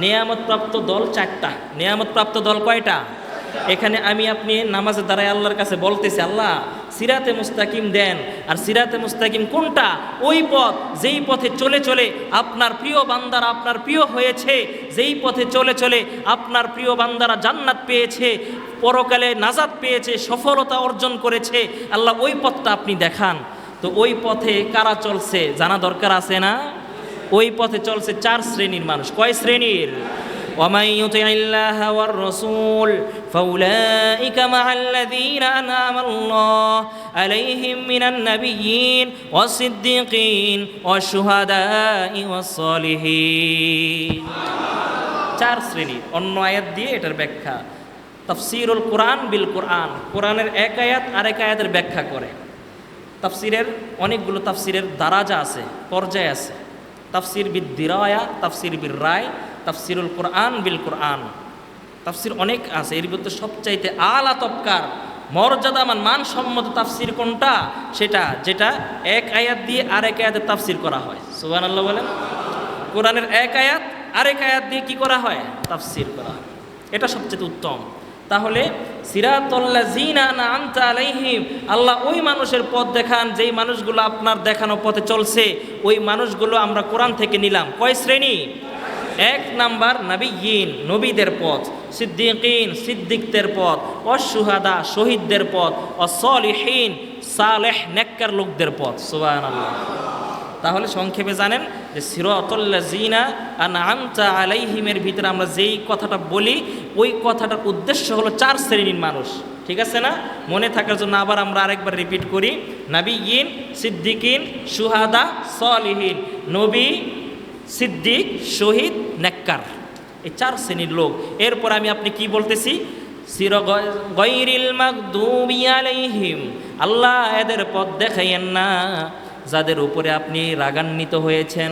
নেয়ামত প্রাপ্ত দল চারটা। নেয়ামত প্রাপ্ত দল কয়টা? এখানে আমি আপনি নামাজের দ্বারাই আল্লাহর কাছে বলতেছি আল্লাহ সিরাতে মুস্তাকিম দেন। আর সিরাতে মুস্তাকিম কোনটা? ওই পথ যেই পথে চলে চলে আপনার প্রিয় বান্দারা আপনার প্রিয় হয়েছে, যেই পথে চলে চলে আপনার প্রিয় বান্দারা জান্নাত পেয়েছে, পরকালে নাজাত পেয়েছে, সফলতা অর্জন করেছে, আল্লাহ ওই পথটা আপনি দেখান। তো ওই পথে কারা চলছে জানা দরকার আছে না? ওই পথে চলছে চার শ্রেণীর মানুষ। কয় শ্রেণীর? ومن يطع الله والرسول فأولئك مع الذين أنعم الله عليهم من النبيين والصديقين والشهداء والصالحين। চার শ্রেণীর। অন্য আয়াত দিয়ে এটার ব্যাখ্যা তাফসীরুল কোরআন বিল কোরআন, কোরআনের এক আয়াত আরেক আয়াতের ব্যাখ্যা করে। তাফসিরের অনেকগুলো তাফসিরের দারাজা আছে, পর্যায় আছে। তাফসির বিদ দিরায়া, তাফসির বির রায়, তাফসিরুল কোরআন বিল কোরআন, তাফসির অনেক আছে। এর ভিতরে সবচাইতে আলা তবকার মর্যাদামান মানসম্মত তাফসির কোনটা? সেটা যেটা এক আয়াত দিয়ে আরেক আয়াতের তাফসির করা হয়। সুবহানাল্লাহ বলেন। কোরআনের এক আয়াত আরেক আয়াত দিয়ে কি করা হয়? তাফসির করা হয়। এটা সবচেয়ে উত্তম। তাহলে সিরাতাল্লাযীনা আনআমতা আলাইহিম, আল্লাহ ওই মানুষের পথ দেখান যেই মানুষগুলো আপনার দেখানো পথে চলছে। ওই মানুষগুলো আমরা কোরআন থেকে নিলাম। কয় শ্রেণী? এক নাম্বার নবিয়্যিন, নবীদের পথ, সিদ্দিকিন, সিদ্দিকদের পথ, অশুহাদা, শহীদদের পথ, অসলিহিন, সালেহ নেককার লোকদের পথ। সুবহানাল্লাহ। তাহলে সংক্ষেপে জানেন যে সিরাতাল্লাযীনা আনআমতা আলাইহিমের ভিতরে আমরা যেই কথাটা বলি ওই কথাটার উদ্দেশ্য হলো 4 শ্রেণীর মানুষ। ঠিক আছে না? মনে থাকার জন্য আবার আমরা আরেকবার রিপিট করি। নবিয়্যিন, সিদ্দিকিন, শুহাদা, সলিহিন। নবী, সিদ্দিক, শহীদ, নেককার, এই 4 শ্রেণীর লোক। এরপর আমি আপনি কি বলতেছি? গায়রিল মাগদুবি আলাইহিম, আল্লাহ এদের পথ দেখাইয়েন না যাদের উপরে আপনি রাগান্বিত হয়েছেন।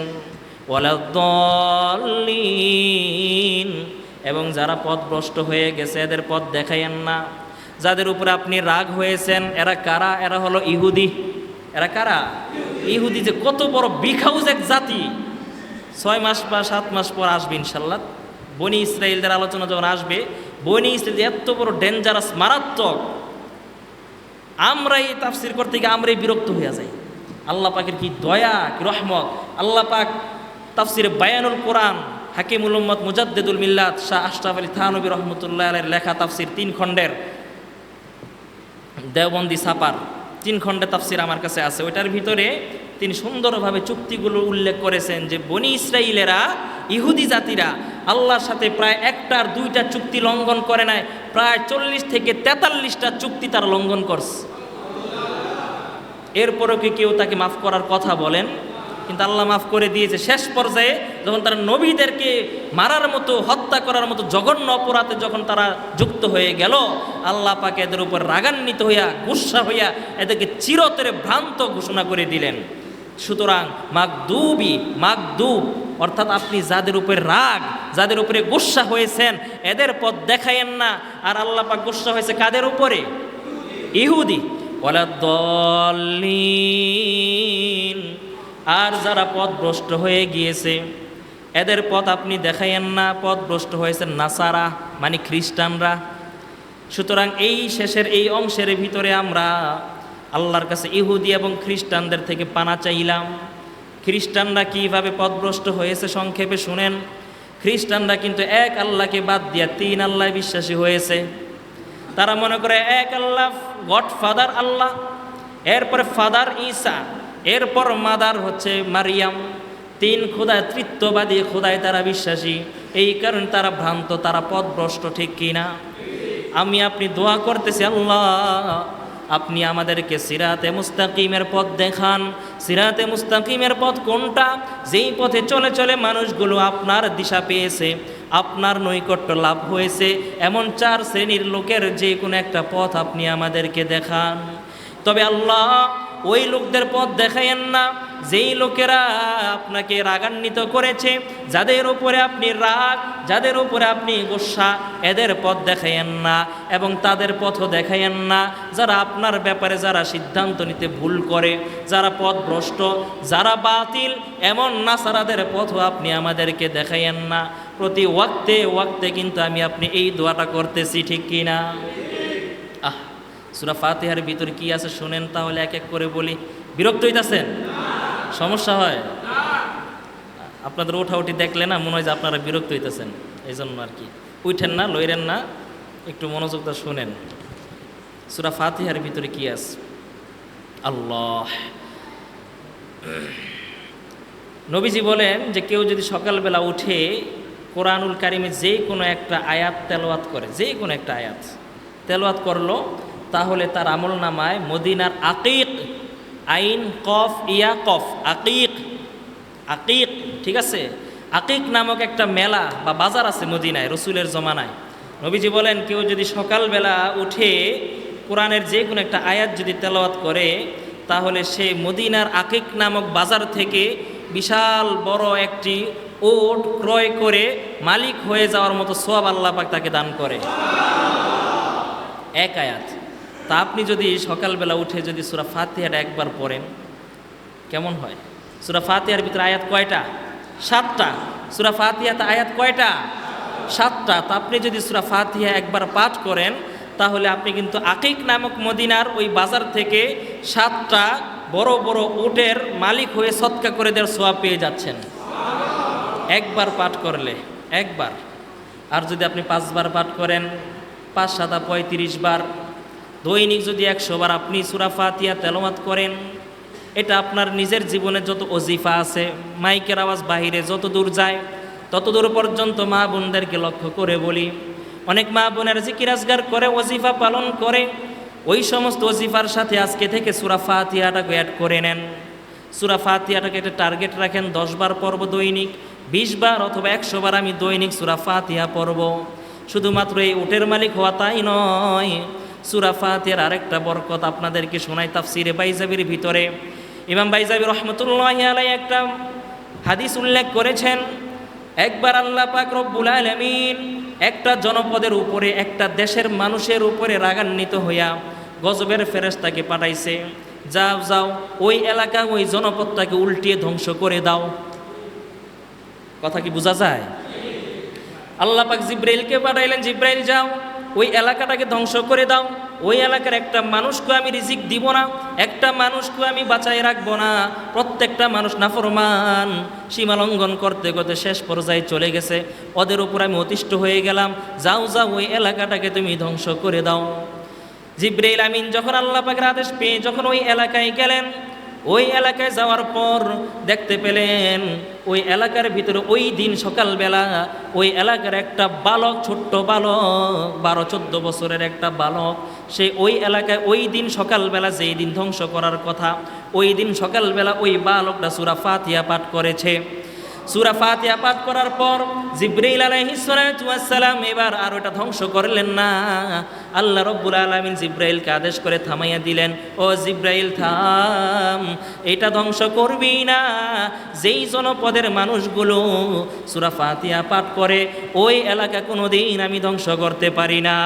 ওয়ালাদ-দাল্লিন, এবং যারা পথভ্রষ্ট হয়ে গেছে এদের পথ দেখাইয়েন না। যাদের উপরে আপনি রাগ হয়েছেন এরা কারা? এরা হলো ইহুদি। এরা কারা? ইহুদি। যে কত বড় বিখাউজ এক জাতি। 6 মাস বা 7 মাস পর আসবে ইনশাল্লাহ বনি ইসরায়েলদের আলোচনা যখন আসবে। বনি ইসরায়েল এত বড় ডেঞ্জারাস, মারাত্মক, আমরা এই তাফসির করতে গিয়ে আমরাই বিরক্ত হয়ে যাই। আল্লাহ পাকের কি দয়া, কি রহমত! আল্লাহ পাক তাফসিরে বায়ানুল কোরআন, হাকিমুল উম্মত মুজাদ্দিদুল মিল্লাত শাহ আশরাফ আলী থানভী রহমতুল্লাহ আলাইহির লেখা তাফসির 3 খণ্ডের, দেওবন্দি ছাপার 3 খণ্ডের তাফসির আমার কাছে আছে। ওইটার ভিতরে তিনি সুন্দরভাবে চুক্তিগুলো উল্লেখ করেছেন যে বনি ইসরাইলেরা, ইহুদি জাতিরা আল্লাহর সাথে প্রায় 1টা আর 2টা চুক্তি লঙ্ঘন করে নাই, প্রায় 40 থেকে 43টা চুক্তি তারা লঙ্ঘন করছে। এরপরও কি কেউ তাকে মাফ করার কথা বলেন? কিন্তু আল্লাহ মাফ করে দিয়েছে। শেষ পর্যায়ে যখন তারা নবীদেরকে মারার মতো, হত্যা করার মতো জঘন্য অপরাধে যখন তারা যুক্ত হয়ে গেল, আল্লাহ পাক এদের উপর রাগান্বিত হইয়া, গুসা হইয়া এদেরকে চিরতরে ভ্রান্ত ঘোষণা করে দিলেন। সুতরাং মাগদুব অর্থাৎ আপনি যাদের উপরে রাগ, যাদের উপরে গুসা হয়েছেন এদের পথ দেখায়েন না। আর আল্লাহ পাক গুসা হয়েছে কাদের উপরে? ইহুদি। ওয়ালাদ-দাল্লিন, আর যারা পথভ্রষ্ট হয়ে গিয়েছে এদের পথ আপনি দেখাইয়েন না। পথভ্রষ্ট হয়েছে নাসারা, মানে খ্রিস্টানরা। সুতরাং এই শেষের এই অংশের ভিতরে আমরা আল্লাহর কাছে ইহুদি এবং খ্রিস্টানদের থেকে পানা চাইলাম। খ্রিস্টানরা কিভাবে পথভ্রষ্ট হয়েছে সংক্ষেপে শুনেন। খ্রিস্টানরা কিন্তু এক আল্লাহকে বাদ দিয়া 3 আল্লাহ বিশ্বাসী হয়েছে। তারা মনে করে এক আল্লাহ, গড ফাদার আল্লাহ, এরপরে ফাদার ঈসা, এরপর মাদার হচ্ছে মারিয়াম। 3 খোদায়, তৃত্ববাদী খোদায় তারা বিশ্বাসী। এই কারণে তারা ভ্রান্ত, তারা পথভ্রষ্ট। ঠিক কিনা? আমি আপনি দোয়া করতেছি, আল্লাহ আপনি আমাদেরকে সিরাতে মুস্তাকিমের পথ দেখান। সিরাতে মুস্তাকিমের পথ কোনটা? যেই পথে চলে চলে মানুষগুলো আপনার দিশা পেয়েছে, আপনার নৈকট্য লাভ হয়েছে। এমন 4 শ্রেণীর লোকের যে কোনো একটা পথ আপনি আমাদেরকে দেখান। তবে আল্লাহ ওই লোকদের পথ দেখাইয়েন না যেই লোকেরা আপনাকে রাগান্বিত করেছে, যাদের উপরে আপনি রাগ, যাদের উপরে আপনি গোসা, এদের পথ দেখাইয়েন না। এবং তাদের পথও দেখাইয়েন না যারা আপনার ব্যাপারে যারা সিদ্ধান্ত নিতে ভুল করে, যারা পথভ্রষ্ট, যারা বাতিল, এমন নাসারাদের পথও আপনি আমাদেরকে দেখাইয়েন না। প্রতি ওয়াক্তে কিন্তু আমি আপনি এই দোয়াটা করতেছি। ঠিক কিনা? সূরা ফাতিহার ভিতরে কি আছে শুনেন তাহলে, এক এক করে বলি। বিরক্ত হইতাছেন? সমস্যা হয়? আপনাদের ওঠাউঠি দেখলে না মনে হয় যে আপনারা বিরক্ত হইতেছেন, এই জন্য আর কি। উঠেন না, লইরেন না, একটু মনোযোগ দিয়ে শুনেন সূরা ফাতিহার ভিতরে কি আছে। আল্লাহ, নবীজি বলেন যে কেউ যদি সকালবেলা উঠে কোরআনুল কারিমে যে কোনো একটা আয়াত তেলাওয়াত করে, যে কোনো একটা আয়াত তেলাওয়াত করলো, তাহলে তার আমল নামায় মদিনার আকিক, আইন কফ ইয়া কফ, আকিক, আকিক, ঠিক আছে? আকিক নামক একটা মেলা বা বাজার আছে মদিনায় রসুলের জমানায়। নবীজি বলেন কেউ যদি সকালবেলা উঠে কোরআনের যে কোনো একটা আয়াত যদি তেলাওয়াত করে, তাহলে সে মদিনার আকিক নামক বাজার থেকে বিশাল বড় একটি ওট ক্রয় করে মালিক হয়ে যাওয়ার মতো সওয়াব আল্লাহ পাক তাকে দান করে। এক আয়াত। তা আপনি যদি সকালবেলা উঠে যদি সূরা ফাতিহাটা একবার পড়েন কেমন হয়? সূরা ফাতিহার ভিতরে আয়াত কয়টা? 7টা। সূরা ফাতিহাতে আয়াত কয়টা? 7টা। তা আপনি যদি সূরা ফাতিহা একবার পাঠ করেন তাহলে আপনি কিন্তু আকিক নামক মদিনার ওই বাজার থেকে 7টা বড় বড় উটের মালিক হয়ে সদকা করে দেওয়ার সওয়াব পেয়ে যাচ্ছেন একবার পাঠ করলে, একবার। আর যদি আপনি 5 বার পাঠ করেন, 5 7 35 বার, দৈনিক যদি 100 বার আপনি সূরা ফাতিহা তেলাওয়াত করেন, এটা আপনার নিজের জীবনে যত ওজিফা আছে, মাইকের আওয়াজ বাহিরে যত দূর যায় তত দূর পর্যন্ত মা বোনদেরকে লক্ষ্য করে বলি, অনেক মা বোনের জিকির আজগার করে, ওজিফা পালন করে, ওই সমস্ত ওজিফার সাথে আজকে থেকে সূরা ফাতিহাটাকে অ্যাড করে নেন। সূরা ফাতিহাটাকে একটা টার্গেট রাখেন, 10 বার পড়ব দৈনিক, 20 বার অথবা 100 বার আমি দৈনিক সূরা ফাতিহা পড়ব। শুধুমাত্র এই উটের মালিক হওয়া তাই নয়, সূরা ফাতিহার আরেকটা বরকত আপনাদেরকে শোনাই। তাফসিরে বাইজাবির ভিতরে ইমাম বাইজাবি রহমতুল্লাহি আলাইহি একটা হাদিস উল্লেখ করেছেন, একবার আল্লাহ পাক রব্বুল আলামিন একটা জনপদের উপরে, একটা দেশের মানুষের উপরে রাগান্বিত হইয়া গজবের ফেরেশতাকে পাঠাইছে, যাও যাও ওই এলাকা ওই জনপদটাকে উল্টিয়ে ধ্বংস করে দাও। কথা কি বোঝা যায়? আল্লাহ পাক জিব্রাইলকে পাঠাইলেন, জিব্রাইল যাও ওই এলাকাটাকে ধ্বংস করে দাও, ওই এলাকার একটা মানুষকে আমি রিজিক দিব না, একটা মানুষকে আমি বাঁচাই রাখবো না, প্রত্যেকটা মানুষ নাফরমান, সীমা লঙ্ঘন করতে করতে শেষ পর্যায়ে চলে গেছে, ওদের উপর আমি অতিষ্ঠ হয়ে গেলাম, যাও যাও ওই এলাকাটাকে তুমি ধ্বংস করে দাও। জিব্রাইল আমিন যখন আল্লাহ পাকের আদেশ পেয়ে যখন ওই এলাকায় গেলেন, ওই এলাকায় যাওয়ার পর দেখতে পেলেন ওই এলাকার ভিতরে ওই দিন সকালবেলা ওই এলাকার একটা বালক, ছোট্ট বালক, 12-14 বছরের একটা বালক, সে ওই এলাকায় ওই দিন সকালবেলা যেই দিন ধ্বংস করার কথা, ওই দিন সকালবেলা ওই বালকটা সূরা ফাতিহা পাঠ করেছে। সূরা ফাতিহা পাঠ করার পর জিবরাইল আলাইহিস সালাতু ওয়াস সালাম এবার আর ওটা ধ্বংস করলেন না। আল্লাহ রাব্বুল আলামিন জিবরাইলকে আদেশ করে থামাইয়া দিলেন, ও জিবরাইল থাম, এটা ধ্বংস করবি না, যেই জনপদের মানুষগুলো সূরা ফাতিহা পাঠ করে ওই এলাকা কোনোদিন আমি ধ্বংস করতে পারি না।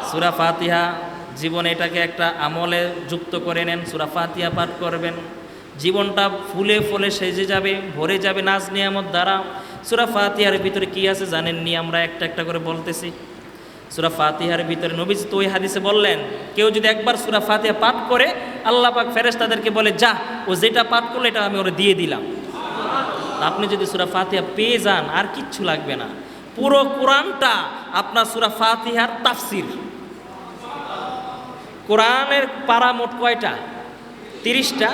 সূরা ফাতিহা জীবনে এটাকে একটা আমলে যুক্ত করে নেন, সূরা ফাতিহা পাঠ করবেন, জীবনটা ফুলে ফলে সেজে যাবে, ভরে যাবে নাজ নিয়ামত দ্বারা। সূরা ফাতিহার ভিতরে কি আছে জানেননি? আমরা একটা একটা করে বলতেছি। সূরা ফাতিহার ভিতরে নবীজি তো ওই হাদিসে বললেন, কেউ যদি একবার সূরা ফাতিহা পাঠ করে আল্লাহ পাক ফেরেশতাদেরকে বলে, যা ও যেটা পাঠ করলো এটা আমি ওরে দিয়ে দিলাম। আপনি যদি সূরা ফাতিহা পেয়ে যান আর কিচ্ছু লাগবে না, পুরো কোরআনটা আপনার সূরা ফাতিহার তাফসির। কোরআনের পারা মোট কয়টা? 30টা।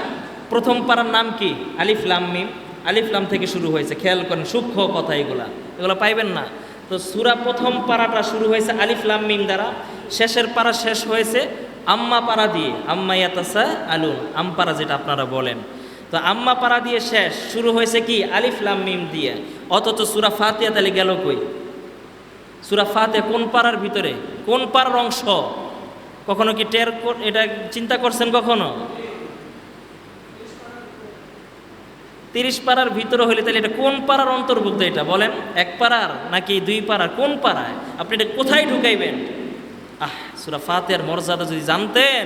প্রথম পারার নাম কি? আলিফ লাম মিম। আলিফ লাম থেকে শুরু হয়েছে, খেয়াল করেন, সূক্ষ্ম কথা এগুলো পাইবেন না। তো সূরা প্রথম পারাটা শুরু হয়েছে আলিফ লাম মিম দ্বারা, শেষের পারা শেষ হয়েছে আম্মা পারা দিয়ে, আম্মা ইয়াতাসা আলুন, আম পারা যেটা আপনারা বলেন। তো আম্মা পারা দিয়ে শেষ, শুরু হয়েছে কি? আলিফ লাম মিম দিয়ে। অথচ সূরা ফাতিহা তাহলে গেল কই? সূরা ফাতিহা কোন পারার ভিতরে, কোন পারার অংশ? কখনো কি এটা চিন্তা করছেন কখনো? 30 পারার ভিতরে হইলে তাহলে এটা কোন পারার অন্তর্ভুক্ত? এটা বলেন, 1 পারার নাকি 2 পারার? কোন পারায় আপনি এটা কোথায় ঢুকাইবেন? সূরা ফাতিহার মর্যাদা যদি জানতেন।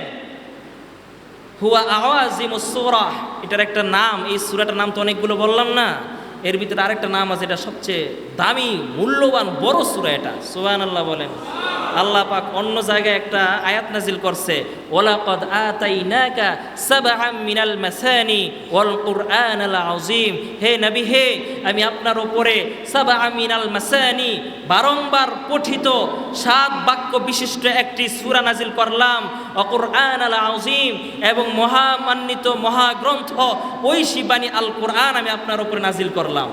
হুয়া আওয়াজিমুস সূরা, এটার একটা নাম, এই সূরাটার নাম তো অনেকগুলো বললাম না, এর ভিতরে আরেকটা নাম আছে, এটা সবচেয়ে দামি মূল্যবান বড় সূরা এটা। সুবহানাল্লাহ বলেন। আল্লাহ পাক অন্য জায়গায় একটা আয়াত নাজিল করছে, ওয়ালাকাদ আতাইনাকা সাবআম মিনাল মাসানি ওয়াল কুরআনাল আযীম। হে নবী, হে আমি আপনার উপরে সাবআম মিনাল মাসানি, বারংবার পঠিত 7 বাক্য বিশিষ্ট একটি সূরা নাজিল করলাম, ওয়া কুরআনাল আযীম, এবং মহামান্বিত মহাগ্রন্থ ঐশী বাণী আল কুরআন আমি আপনার উপরে নাজিল করলাম।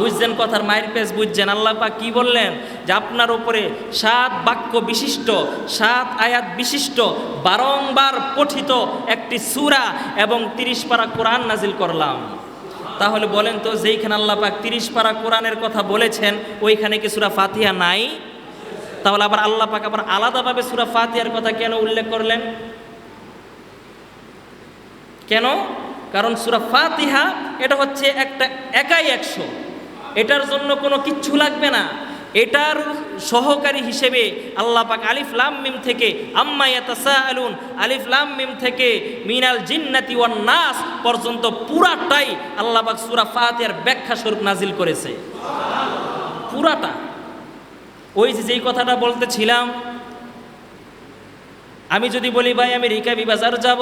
বুঝছেন কথার মায়ের পেজ? বুঝছেন আল্লাহ পাক কি বললেন? যে আপনার উপরে 7 বাক্য বিশিষ্ট, 7 আয়াত বিশিষ্ট, বারংবার পঠিত একটি সূরা এবং 30 পারা কোরআন নাজিল করলাম। তাহলে বলেন তো, যেইখানে আল্লাহ পাক 30 পারা কোরআনের কথা বলেছেন ওইখানে কি সূরা ফাতিহা নাই? তাহলে আবার আল্লাহ পাক আবার আলাদাভাবে সূরা ফাতিহার কথা কেন উল্লেখ করলেন? কেন? কারণ সূরা ফাতিহা এটা হচ্ছে একটা একাই 100, এটার জন্য কোনো কিচ্ছু লাগবে না। এটার সহকারী হিসেবে আল্লাহ পাক আলিফ লাম মিম থেকে আম্মা ইয়াতাসাআলুন, আলিফ লাম মিম থেকে মিনাল জিন্নাতি ওয়ান নাস পর্যন্ত পুরাটাই আল্লাহ পাক সূরা ফাতিহার ব্যাখ্যা স্বরূপ নাজিল করেছে, পুরাটা। ওই যেই কথাটা বলতেছিলাম, আমি যদি বলি ভাই আমি রিকাবি বাজার যাব,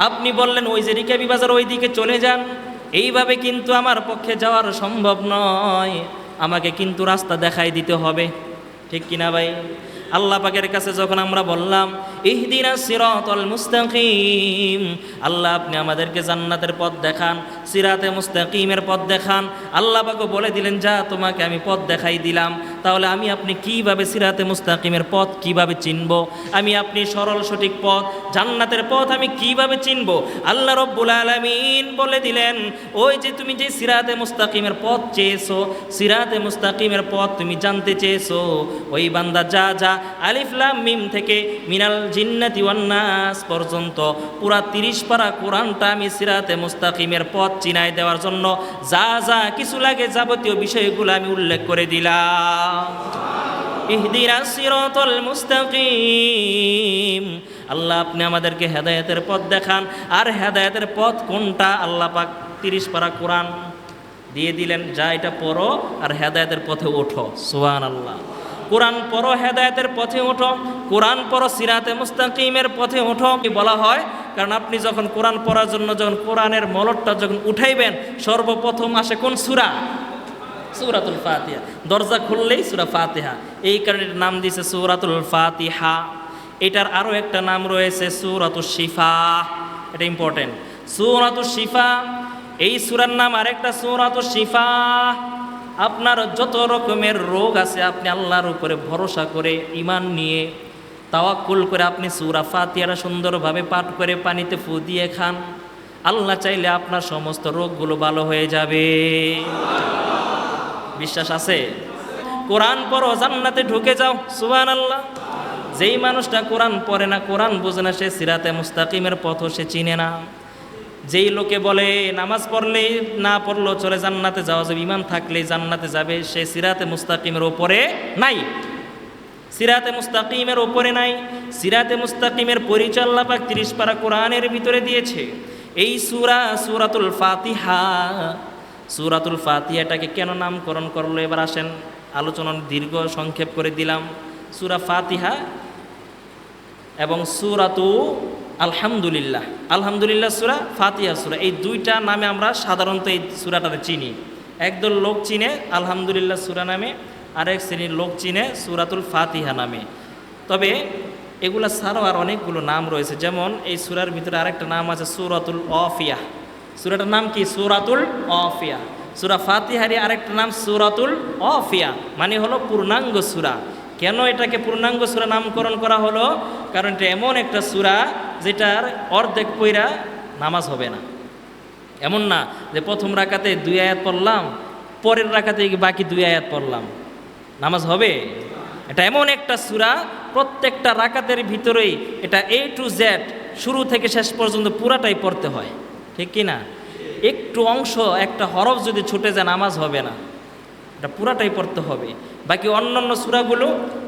আপনি বললেন ওই যে রিকাবি বাজার ওই দিকে চলে যান, এইভাবে কিন্তু আমার পক্ষে যাওয়ার সম্ভব নয়, আমাকে কিন্তু রাস্তা দেখাই দিতে হবে, ঠিক কিনা ভাই? আল্লাহ পাকের কাছে যখন আমরা বললাম ইহদিনাস সিরাতাল মুস্তাকিম, আল্লাহ আপনি আমাদেরকে জান্নাতের পথ দেখান, সিরাতে মুস্তাকিমের পথ দেখান, আল্লাহ পাকও বলে দিলেন যা তোমাকে আমি পথ দেখাই দিলাম। তাহলে আমি আপনি কিভাবে সিরাতে মুস্তাকিমের পথ কিভাবে চিনব? আমি আপনি সরল সঠিক পথ জান্নাতের পথ আমি কিভাবে চিনব? আল্লাহ রব্বুল আলামিন বলে দিলেন ওই যে তুমি যে সিরাতে মুস্তাকিমের পথ চেয়েছো, সিরাতে মুস্তাকিমের পথ তুমি জানতে চেয়েছো, ওই বান্দা যা যা আলিফ লাম মিম থেকে মিনাল জিন্নাতি ওয়ান নাস পর্যন্ত পুরা 30 পারা কোরআনটা আমি সিরাতে মুস্তাকিমের পথ চিনাই দেওয়ার জন্য যা যা কিছু লাগে যাবতীয় বিষয়গুলো আমি উল্লেখ করে দিলাম। ইহদিনাস সিরাতাল মুস্তাকিম, আল্লাহ আপনি আমাদেরকে হেদায়েতের পথ দেখান। আর হেদায়েতের পথ কোনটা? আল্লাহ পাক 30 পারা কোরআন দিয়ে দিলেন, যা এটা পড়ো আর হেদায়েতের পথে ওঠো। সুবহানাল্লাহ। কোরআন পড়ো, হেদায়েতের পথে ওঠো, কোরআন পড়ো, সিরাতে মুস্তাকিমের পথে ওঠো বলা হয়। কারণ আপনি যখন কোরআন পড়ার জন্য যখন কোরআনের মলটটা যখন উঠাইবেন, সর্বপ্রথম আসে কোন সূরা? সূরাতুল ফাতিহা। দরজা খুললেই সূরা ফাতিহা, এই কারণে এটার নাম দিয়েছে সূরাতুল ফাতিহা। এটার আরও একটা নাম রয়েছে সূরাতুশ শিফা, এটা ইম্পর্টেন্ট। সূরাতুশ শিফা, এই সূরার নাম আরেকটা সূরাতুশ শিফা। আপনার যত রকমের রোগ আছে আপনি আল্লাহর উপরে ভরসা করে ঈমান নিয়ে তাওয়াক্কুল করে আপনি সূরা ফাতিহাটা সুন্দরভাবে পাঠ করে পানিতে ফু দিয়ে খান, আল্লাহ চাইলে আপনার সমস্ত রোগগুলো ভালো হয়ে যাবে। বিশ্বাস আছে? কোরআন পড়ো, জান্নাতে ঢুকে যাও। সুবহানাল্লাহ। যেই মানুষটা কোরআন পড়ে না, কোরআন বোঝে না, সে সিরাতে মুস্তাকিমের পথও সে চিনে না। যেই লোকে বলে নামাজ পড়লেই না পড়লেও চলে, জান্নাতে যাওয়া যাবে, ঈমান থাকলেই জান্নাতে যাবে, সে সিরাতে মুস্তাকিমের ওপরে নাই, সিরাতে মুস্তাকিমের ওপরে নাই। সিরাতে মুস্তাকিমের পরিচয় আল্লাহ পাক 30 পারা কোরআনের ভিতরে দিয়েছে। এই সূরা সূরাতুল ফাতিহা, সূরাতুল ফাতিহাটাকে কেন নামকরণ করলো? এবার আসেন আলোচনা দীর্ঘ সংক্ষেপ করে দিলাম। সূরা ফাতিহা এবং সূরাতু আলহামদুলিল্লাহ, আলহামদুলিল্লাহ সূরা, ফাতিহা সূরা, এই দুইটা নামে আমরা সাধারণত এই সূরাটাকে চিনি। একদল লোক চিনে আলহামদুলিল্লাহ সূরা নামে, আরেক শ্রেণীর লোক চিনে সূরাতুল ফাতিহা নামে। তবে এগুলা ছাড়াও আর অনেকগুলো নাম রয়েছে, যেমন এই সূরার ভিতরে আরেকটা নাম আছে সূরাতুল ওয়াফিয়া। সূরাটার নাম কি? সূরাতুল ওয়াফিয়া। সূরা ফাতিহারই আরেকটা নাম সূরাতুল ওয়াফিয়া, মানে হলো পূর্ণাঙ্গ সূরা। কেন এটাকে পূর্ণাঙ্গ সূরা নামকরণ করা হলো? কারণ এটা এমন একটা সূরা যেটার অর্ধেক পইরা নামাজ হবে না। এমন না যে প্রথম রাকাতে 2 আয়াত পড়লাম, পরের রাকাতে বাকি 2 আয়াত পড়লাম, নামাজ হবে? এটা এমন একটা সূরা, প্রত্যেকটা রাকাতের ভিতরেই এটা A to Z শুরু থেকে শেষ পর্যন্ত পুরাটাই পড়তে হয়, ঠিক কি না? একটু অংশ, একটা হরফ যদি ছুটে যায় নামাজ হবে না, এটা পুরাটাই পড়তে হবে। বাকি অন্যান্য সূরাগুলো,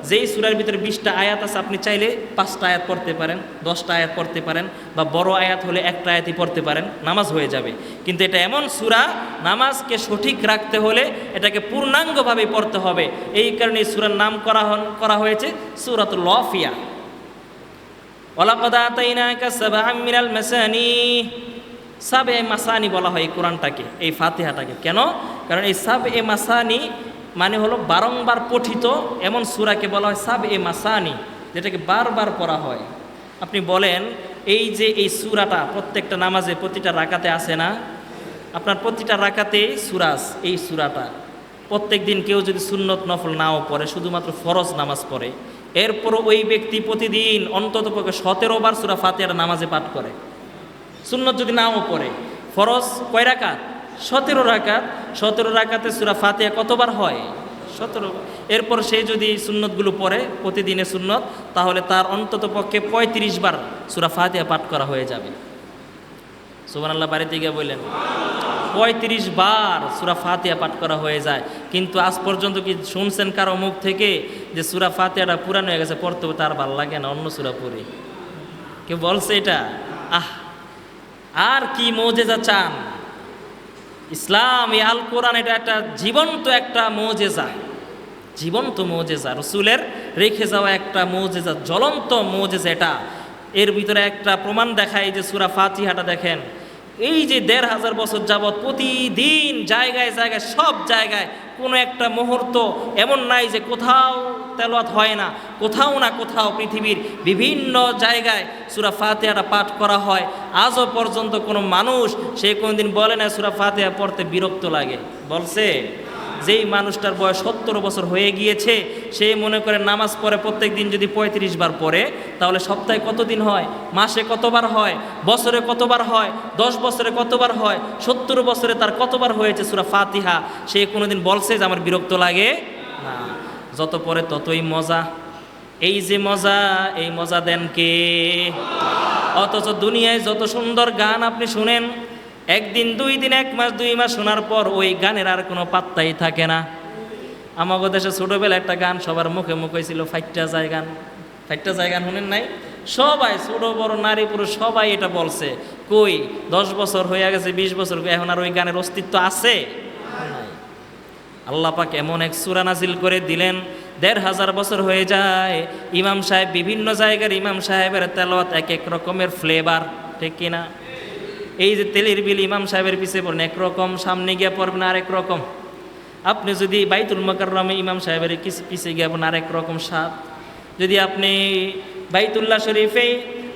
যেই সূরার ভিতরে 20টা আয়াত আছে, আপনি চাইলে 5টা আয়াত পড়তে পারেন, 10টা আয়াত পড়তে পারেন, বা বড় আয়াত হলে একটা আয়াতই পড়তে পারেন, নামাজ হয়ে যাবে। কিন্তু এটা এমন সূরা, নামাজকে সঠিক রাখতে হলে এটাকে পূর্ণাঙ্গভাবে পড়তে হবে। এই কারণে এই সূরার নাম করা হয়েছে সূরাতুল ওয়াফিয়া। ওয়ালাকাদ আতাইনাকা সাবআম মিনাল মাসানি, সাবে মাসানি বলা হয় এই কোরআনটাকে, এই ফাতিহাটাকে। কেন? কারণ এই সাবে মাসানি মানে হলো বারংবার পঠিত এমন সূরাকে বলা হয় সাবে মাসানি, যেটাকে বারবার পড়া হয়। আপনি বলেন এই যে এই সূরাটা প্রত্যেকটা নামাজে প্রতিটা রাকাতে আসে না? আপনার প্রতিটা রাকাতে সূরা আছে। এই সূরাটা প্রত্যেক দিন কেউ যদি সুন্নত নফল নাও পড়ে, শুধুমাত্র ফরজ নামাজ পড়ে, এরপরও ওই ব্যক্তি প্রতিদিন অন্ততপক্ষে 17 বার সূরা ফাতিহার নামাজে পাঠ করে। সুন্নত যদি নাও পড়ে, ফরজ কয় রাকাত? 17 রাকাত। 17 রাকাতে সূরা ফাতিহা কতবার হয়? 17। এরপর সে যদি সুন্নতগুলো পড়ে, প্রতিদিনের সুন্নত, তাহলে তার অন্ততপক্ষে 35 বার সূরা ফাতিহা পাঠ করা হয়ে যাবে। সুবহানাল্লাহ বাড়িতে গিয়ে বললেন। 35 বার সূরা ফাতিহা পাঠ করা হয়ে যায়, কিন্তু আজ পর্যন্ত কি শুনছেন কারো মুখ থেকে যে সূরা ফাতিহাটা পুরানো হয়ে গেছে, পড়তে তার ভালো লাগে না, অন্য সূরা পড়ি? কেউ বলছে এটা? আর কি মুজিজা চান? ইসলাম, এই আল কোরআন, এটা একটা জীবন্ত একটা মুজিজা, জীবন্ত মুজিজা, রসুলের রেখে যাওয়া একটা মুজিজা, জ্বলন্ত মুজিজা এটা। এর ভিতরে একটা প্রমাণ দেখায় যে সূরা ফাতিহাটা দেখেন, এই যে 1500 বছর যাবৎ প্রতিদিন জায়গায় জায়গায়, সব জায়গায় কোনো একটা মুহূর্ত এমন নাই যে কোথাও তেলাওয়াত হয় না, কোথাও না কোথাও পৃথিবীর বিভিন্ন জায়গায় সূরা ফাতিহাটা পাঠ করা হয়। আজও পর্যন্ত কোনো মানুষ সে কোনোদিন বলে না সূরা ফাতিহা পড়তে বিরক্ত লাগে। বলছে? যেই মানুষটার বয়স 70 বছর হয়ে গিয়েছে, সে মনে করে নামাজ পড়ে প্রত্যেক দিন যদি 35 বার পড়ে, তাহলে সপ্তাহে কতদিন হয়, মাসে কতবার হয়, বছরে কতবার হয়, 10 বছরে কতবার হয়, 70 বছরে তার কতবার হয়েছে সূরা ফাতিহা। সে কোনোদিন বলছে যে আমার বিরক্ত লাগে না। যত পড়ে ততই মজা। এই যে মজা, এই মজা দেন কে? অথচ দুনিয়ায় যত সুন্দর গান আপনি শুনেন, একদিন, 2 দিন, 1 মাস, 2 মাস শোনার পর ওই গানের আর কোনো পাত্তাই থাকে না। আমাদের দেশে ছোটোবেলা একটা গান সবার মুখে মুখে ছিল, ফাইটটা যায় গান। ফাইটটা যায় গান শুনেন নাই? সবাই, ছোটো বড়, নারী পুরুষ সবাই এটা বলছে। কই 10 বছর হয়ে গেছে, 20 বছর, এখন আর ওই গানের অস্তিত্ব আছে? আল্লাহ পাক এমন এক সূরা নাজিল করে দিলেন, 1500 বছর হয়ে যায়। ইমাম সাহেব, বিভিন্ন জায়গার ইমাম সাহেবের তেলাওয়াত এক এক রকমের ফ্লেভার, ঠিক কিনা? এই যে তেলের বিল ইমাম সাহেবের পিছে পড়েন একরকম, সামনে গিয়ে পড়বেন আরেক রকম। আপনি যদি বাইতুল মুকাররমে ইমাম সাহেবের পিছে গিয়ে পড়েন আরেক রকম স্বাদ। যদি আপনি বাইতুল্লাহ শরীফে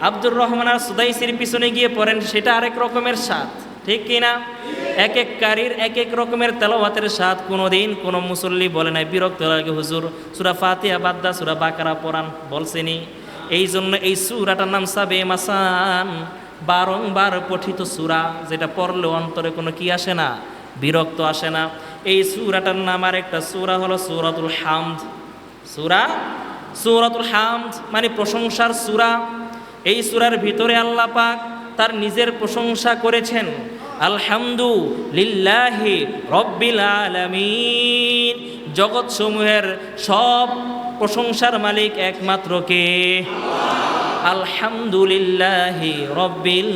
আব্দুর রহমান আর সুদাইসির পিছনে গিয়ে পড়েন, সেটা আরেক রকমের স্বাদ, ঠিক কিনা? এক এক কারীর এক এক রকমের তেলাওয়াতের স্বাদ। কোনোদিন কোনো মুসল্লি বলে নাই বিরক্ত লাগে হুজুর সূরা ফাতিহা বাদ দা সূরা বাকারা পড়ান, বলছেনি? এই জন্য এই সূরাটার নাম সাবে মাসান, বারংবার পঠিত সূরা, যেটা পড়লে অন্তরে কোনো কি আসে না, বিরক্ত আসে না। এই সূরাটার নাম আর একটা সূরা হলো সূরাতুল হামদ। সূরাতুল হামদ মানে প্রশংসার সূরা। এই সূরার ভিতরে আল্লাহ পাক তার নিজের প্রশংসা করেছেন। আলহামদুলিল্লাহি রব্বিল আলামিন, জগৎসমূহের সব প্রশংসার মালিক একমাত্র কে? আলহামদুলিল্লাহি রব্বিল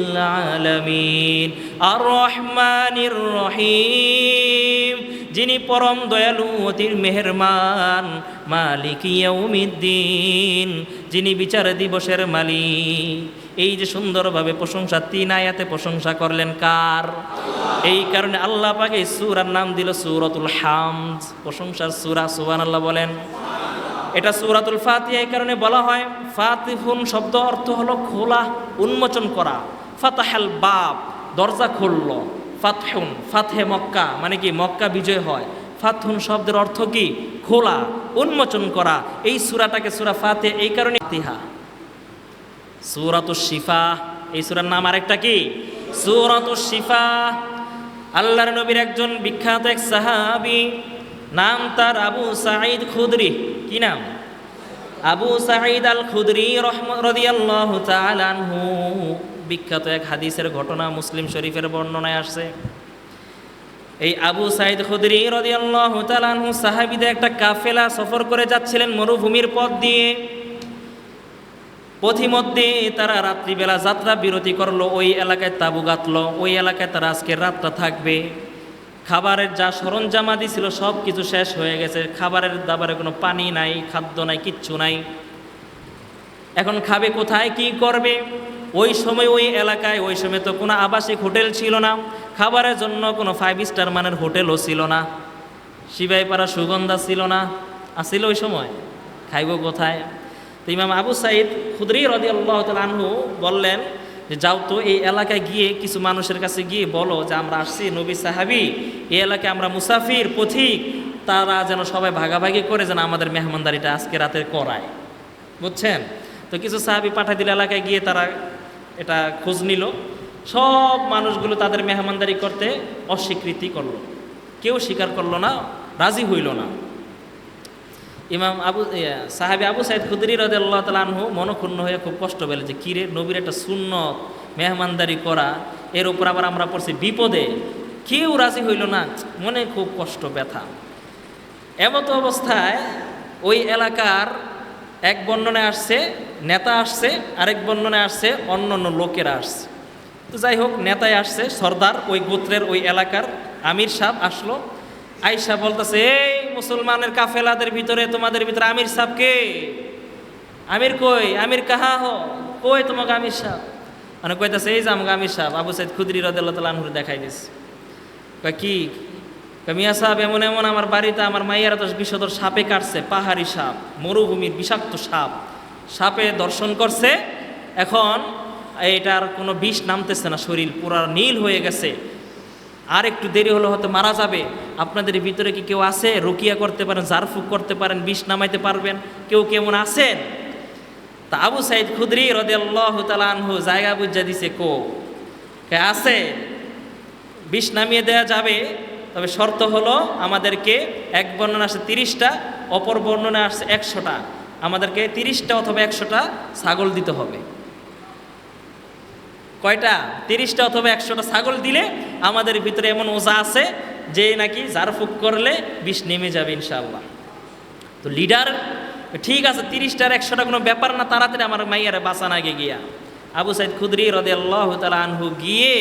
আলামিন আর রহমানির রহিম, যিনি পরম দয়ালু অতির মেহেরমান, মালিক ইয়াউমিদ্দিন, যিনি বিচার দিবসের মালিক। এই যে সুন্দরভাবে প্রশংসা, 3 আয়াতে প্রশংসা করলেন কার? এই কারণে আল্লাহ পাক এই সূরার নাম দিল সূরাতুল হামদ, প্রশংসার সূরা। সুবহানাল্লাহ বলেন। এটা সূরাতুল ফাতিহা এই কারণে বলা হয়, ফাতিহুন শব্দ অর্থ হলো খোলা, উন্মোচন করা। ফাতাহাল বাব, দরজা খুলল। ফাতহুন, ফাতহে মক্কা মানে কি মক্কা বিজয় হয়। ফাতহুন শব্দের অর্থ কি? খোলা, উন্মোচন করা। এই সূরাটাকে সূরা ফাতিহা এই কারণে ফাতিহা। সূরাতুশ শিফা, এই সূরার নাম আরেকটা কি? সূরাতুশ শিফা। আল্লাহর নবীর একজন বিখ্যাত এক সাহাবী, নাম তার আবু সাঈদ খুদরি। কি নাম? আবু সাঈদ আল খুদরি রাদিয়াল্লাহু তাআলা আনহু। বিখ্যাত এক হাদিসের ঘটনা মুসলিম শরীফের বর্ণনায় আসছে। এই আবু সাঈদ খুদরি রাদিয়াল্লাহু তাআলা আনহু সাহাবীদের একটা কাফেলা সফর করে যাচ্ছিলেন মরুভূমির পথ দিয়ে। পথিমধ্যে তারা রাত্রিবেলা যাত্রা বিরতি করলো, ওই এলাকায় তাঁবু গাঁথলো, ওই এলাকায় তারা আজকের রাতটা থাকবে। খাবারের যা সরঞ্জামাদি ছিল সব কিছু শেষ হয়ে গেছে, খাবারের দাবারে কোনো পানি নাই, খাদ্য নাই, কিচ্ছু নাই। এখন খাবে কোথায়, কি করবে? ওই সময় ওই এলাকায়, ওই সময় তো কোনো আবাসিক হোটেল ছিল না, খাবারের জন্য কোনো 5 স্টার মানের হোটেলও ছিল না, সিবাইপাড়া সুগন্ধা ছিল না, আসছিল ওই সময়, খাইব কোথায়? তো ইমাম আবু সাঈদ খুদরি রাদিয়াল্লাহু তাআলা আনহু বললেন যে যাও তো এই এলাকায় গিয়ে কিছু মানুষের কাছে গিয়ে বলো যে আমরা আসছি নবী সাহাবী, এই এলাকায় আমরা মুসাফির পথিক, তারা যেন সবাই ভাগাভাগি করে যেন আমাদের মেহমানদারিটা আজকে রাতে করায়, বুঝছেন? তো কিছু সাহাবী পাঠাই দিল এলাকায় গিয়ে, তারা এটা খোঁজ নিল। সব মানুষগুলো তাদের মেহমানদারি করতে অস্বীকৃতি করলো, কেউ স্বীকার করলো না, রাজি হইল না। ইমাম সাহাবী আবু সাঈদ খুদরি রাদিয়াল্লাহু তাআলা আনহু মনক্ষুণ্ণ হয়ে খুব কষ্ট পেলেন যে কিরে, নবীর একটা সুন্নত মেহমানদারি করা, এর উপর আবার আমরা পড়ছি বিপদে, কেউ রাজি হইল না, মনে খুব কষ্ট ব্যথা। এমত অবস্থায় ওই এলাকার এক বর্ণনায় আসছে নেতা আসছে, আরেক বর্ণনায় আসছে অন্য অন্য লোকেরা আসছে। তো যাই হোক, নেতায় আসছে, সর্দার ওই গোত্রের ওই এলাকার আমির সাহেব আসলো। আইসা বলতেছে, এই মুসলমানের কাফেলাদের ভিতরে তোমাদের ভিতরে আমির সাহেব কে? আমির কই? আমির কাহা হো? কই তোমাকে আমির সাহেব? মানে কইতাছে, এই যে আমাকে আমির সাহেব। আবু সাইদ খুদরি রাদিয়াল্লাহু তাআলা আনহু দেখাই দিছে। কয় কি? মিয়া সাহেব, এমন এমন আমার বাড়িতে আমার মাইয়ারা তো বিষধর সাপে কাটছে, পাহাড়ি সাপ, মরুভূমির বিষাক্ত সাপ, সাপে দর্শন করছে। এখন এটার কোনো বিষ নামতেছে না, শরীর পুরা নীল হয়ে গেছে, আর একটু দেরি হলে হয়তো মারা যাবে। আপনাদের ভিতরে কি কেউ আছে? রুকিয়া করতে পারেন, জারফুক করতে পারেন, বিষ নামাইতে পারবেন? কেউ কেমন আছেন? তা আবু সাইদ খুদরি রাদিয়াল্লাহু তাআলা আনহু জায়গা বুঝা দিছে, কে আছে, বিষ নামিয়ে দেওয়া যাবে, তবে শর্ত হলো আমাদেরকে, এক বর্ণনা আসছে 30টা, অপর বর্ণনা আসছে 100টা, আমাদেরকে 30টা অথবা 100টা ছাগল দিতে হবে। কয়টা? 30টা অথবা 100টা ছাগল দিলে আমাদের ভিতরে এমন ওজা আছে যে নাকি জারফুক করলে বিষ নেমে যাবে ইনশাআল্লাহ। তো লিডার, ঠিক আছে 30টা আর 100টা কোনো ব্যাপার না, তাড়াতাড়ি আমার মাইয়ারে বাঁচান আগে গিয়া। আবু সাইদ খুদরি রাদিয়াল্লাহু তাআলা আনহু গিয়ে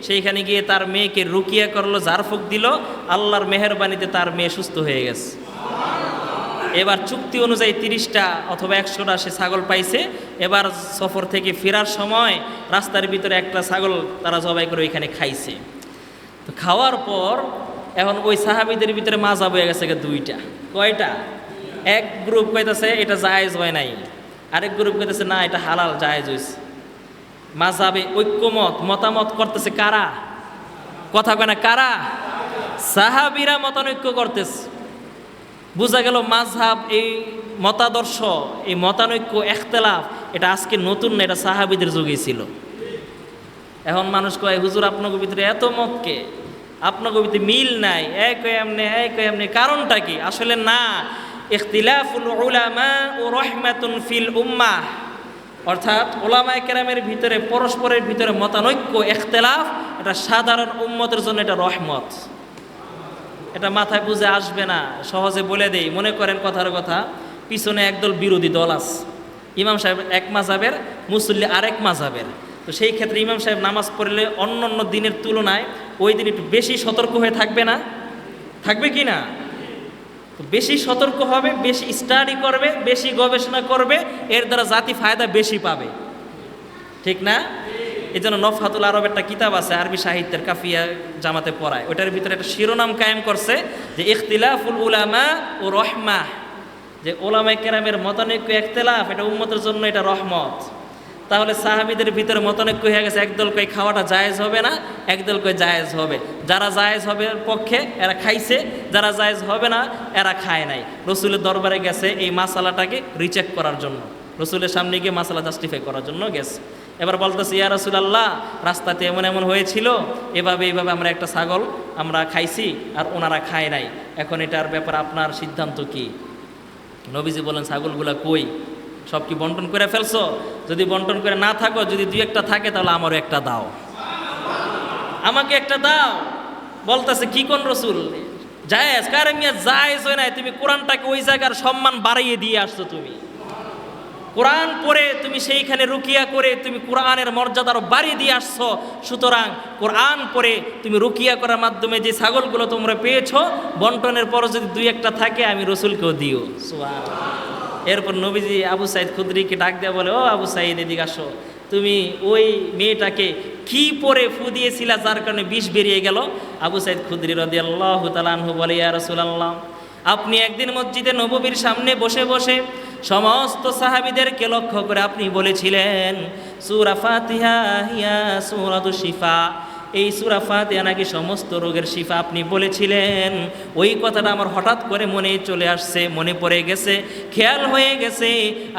সেইখানে গিয়ে তার মেয়েকে রুকিয়া করলো, জারফুক দিল, আল্লাহর মেহেরবানিতে তার মেয়ে সুস্থ হয়ে গেছে। এবার চুক্তি অনুযায়ী 30টা অথবা 100টা সে ছাগল পাইছে। এবার সফর থেকে ফেরার সময় রাস্তার ভিতরে একটা ছাগল তারা জবাই করে ওইখানে খাইছে। তো খাওয়ার পর এখন ওই সাহাবীদের ভিতরে মাজা বয়ে গেছে 2টা। কয়টা? এক গ্রুপ কইতাছে এটা জায়েজ হয় নাই, আরেক গ্রুপ কইতাছে না এটা হালাল জায়েজ হইছে। মাযহাবে মতামত করতেছে কারা? কথা কয় না কারা? সাহাবীরা মতানৈক্য করতেছে। বোঝা গেল মাযহাব, এই মতাদর্শ, এই মতানৈক্য, ইখতিলাফ, এটা আজকে নতুন না, এটা সাহাবীদের যুগেই ছিল। এখন মানুষ কয় হুজুর আপনাদের ভিতরে এত মতকে, আপনাদের ভিতরে মিল নাই, এক এমনি, কারণটা কি? আসলে না, ইখতিলাফুল উলামা ও রাহমাতুন ফিল উম্মাহ, অর্থাৎ ওলামায়ে কেরামের ভিতরে পরস্পরের ভিতরে মতানৈক্য, ইখতিলাফ, এটা সাধারণ উম্মতের জন্য এটা রহমত। এটা মাথায় বুঝে আসবে না, সহজে বলে দেই। মনে করেন কথার কথা, পিছনে একদল বিরোধী দল আছে, ইমাম সাহেব এক মাযহাবের, মুসল্লি আরেক মাযহাবের। তো সেই ক্ষেত্রে ইমাম সাহেব নামাজ পড়লে অন্য অন্য দিনের তুলনায় ওই দিন একটু বেশি সতর্ক হয়ে থাকবে না? থাকবে কি না? তো বেশি সতর্ক হবে, বেশি স্টাডি করবে, বেশি গবেষণা করবে, এর দ্বারা জাতি ফায়দা বেশি পাবে, ঠিক না? এই জন্য নফহাতুল আরব একটা কিতাব আছে আরবি সাহিত্যের, কাফিয়া জামাতে পড়ায়, ওটার ভিতরে একটা শিরোনাম কায়েম করছে যে ইখতিলাফুল উলামা ও রহমাহ, যে ওলামায়ে কেরামের মতানৈক্য, ইখতিলাফ, এটা উম্মতের জন্য এটা রহমত। তাহলে সাহাবীদের ভিতরে মতানৈক্য হয়ে গেছে, একদল কয় খাওয়াটা জায়েজ হবে না, একদল কয় জায়েজ হবে। যারা জায়েজ হবে পক্ষে এরা খাইছে, যারা জায়েজ হবে না এরা খায় নাই। রসুলের দরবারে গেছে এই মাসালাটাকে রিচেক করার জন্য, রসুলের সামনে গিয়ে মাসালা জাস্টিফাই করার জন্য গেছে। এবার বলতেছে, ইয়া রাসূলুল্লাহ, রাস্তাতে এমন এমন হয়েছিল, এইভাবে আমরা একটা ছাগল আমরা খাইছি আর ওনারা খায় নাই, এখন এটার ব্যাপারে আপনার সিদ্ধান্ত কি? নবীজি বলেন, ছাগলগুলা কই? সব কি বন্টন করে ফেলছো? যদি বন্টন করে না থাকো, যদি 2-1টা থাকে, তাহলে আমারও একটা দাও, আমাকে একটা দাও। বলতেছে, কি কোন রসুল? জায়েজ? কারে মিয়া জায়েজ হয় নাই, তুমি কোরআনটাকে ওই জায়গার সম্মান বাড়িয়ে দিয়ে আসছো। তুমি কোরআন পড়ে তুমি সেইখানে রুকিয়া করে তুমি কোরআনের মর্যাদা আরো বাড়িয়ে দিয়ে আসছো। সুতরাং কোরআন পড়ে তুমি রুকিয়া করার মাধ্যমে যে ছাগলগুলো তোমরা পেয়েছো, বন্টনের পর যদি 2-1টা থাকে, আমি রসুলকেও দিও। সুবহানাল্লাহ। এরপর নবীজি আবু সাইদ খুদরিকে ডাক দেয়া বলে, ও আবু সাইদ, এদিকে আসো। তুমি ওই মেয়েটাকে কি পরে ফু দিয়েছিলা যার কারণে বিষ বেরিয়ে গেল? আবু সাইদ খুদরি রাদিয়াল্লাহু তাআলা আনহু বলে, ইয়া রাসূলুল্লাহ, আপনি একদিন মসজিদে নববীর সামনে বসে বসে সমস্ত সাহাবীদেরকে লক্ষ্য করে আপনি বলেছিলেন, সূরা ফাতিহা হিয়া সূরাতুশ শিফা, এই সূরা ফাতিহা নাকি সমস্ত রোগের শিফা আপনি বলেছিলেন। ওই কথাটা আমার হঠাৎ করে মনে চলে আসছে, মনে পড়ে গেছে, খেয়াল হয়ে গেছে।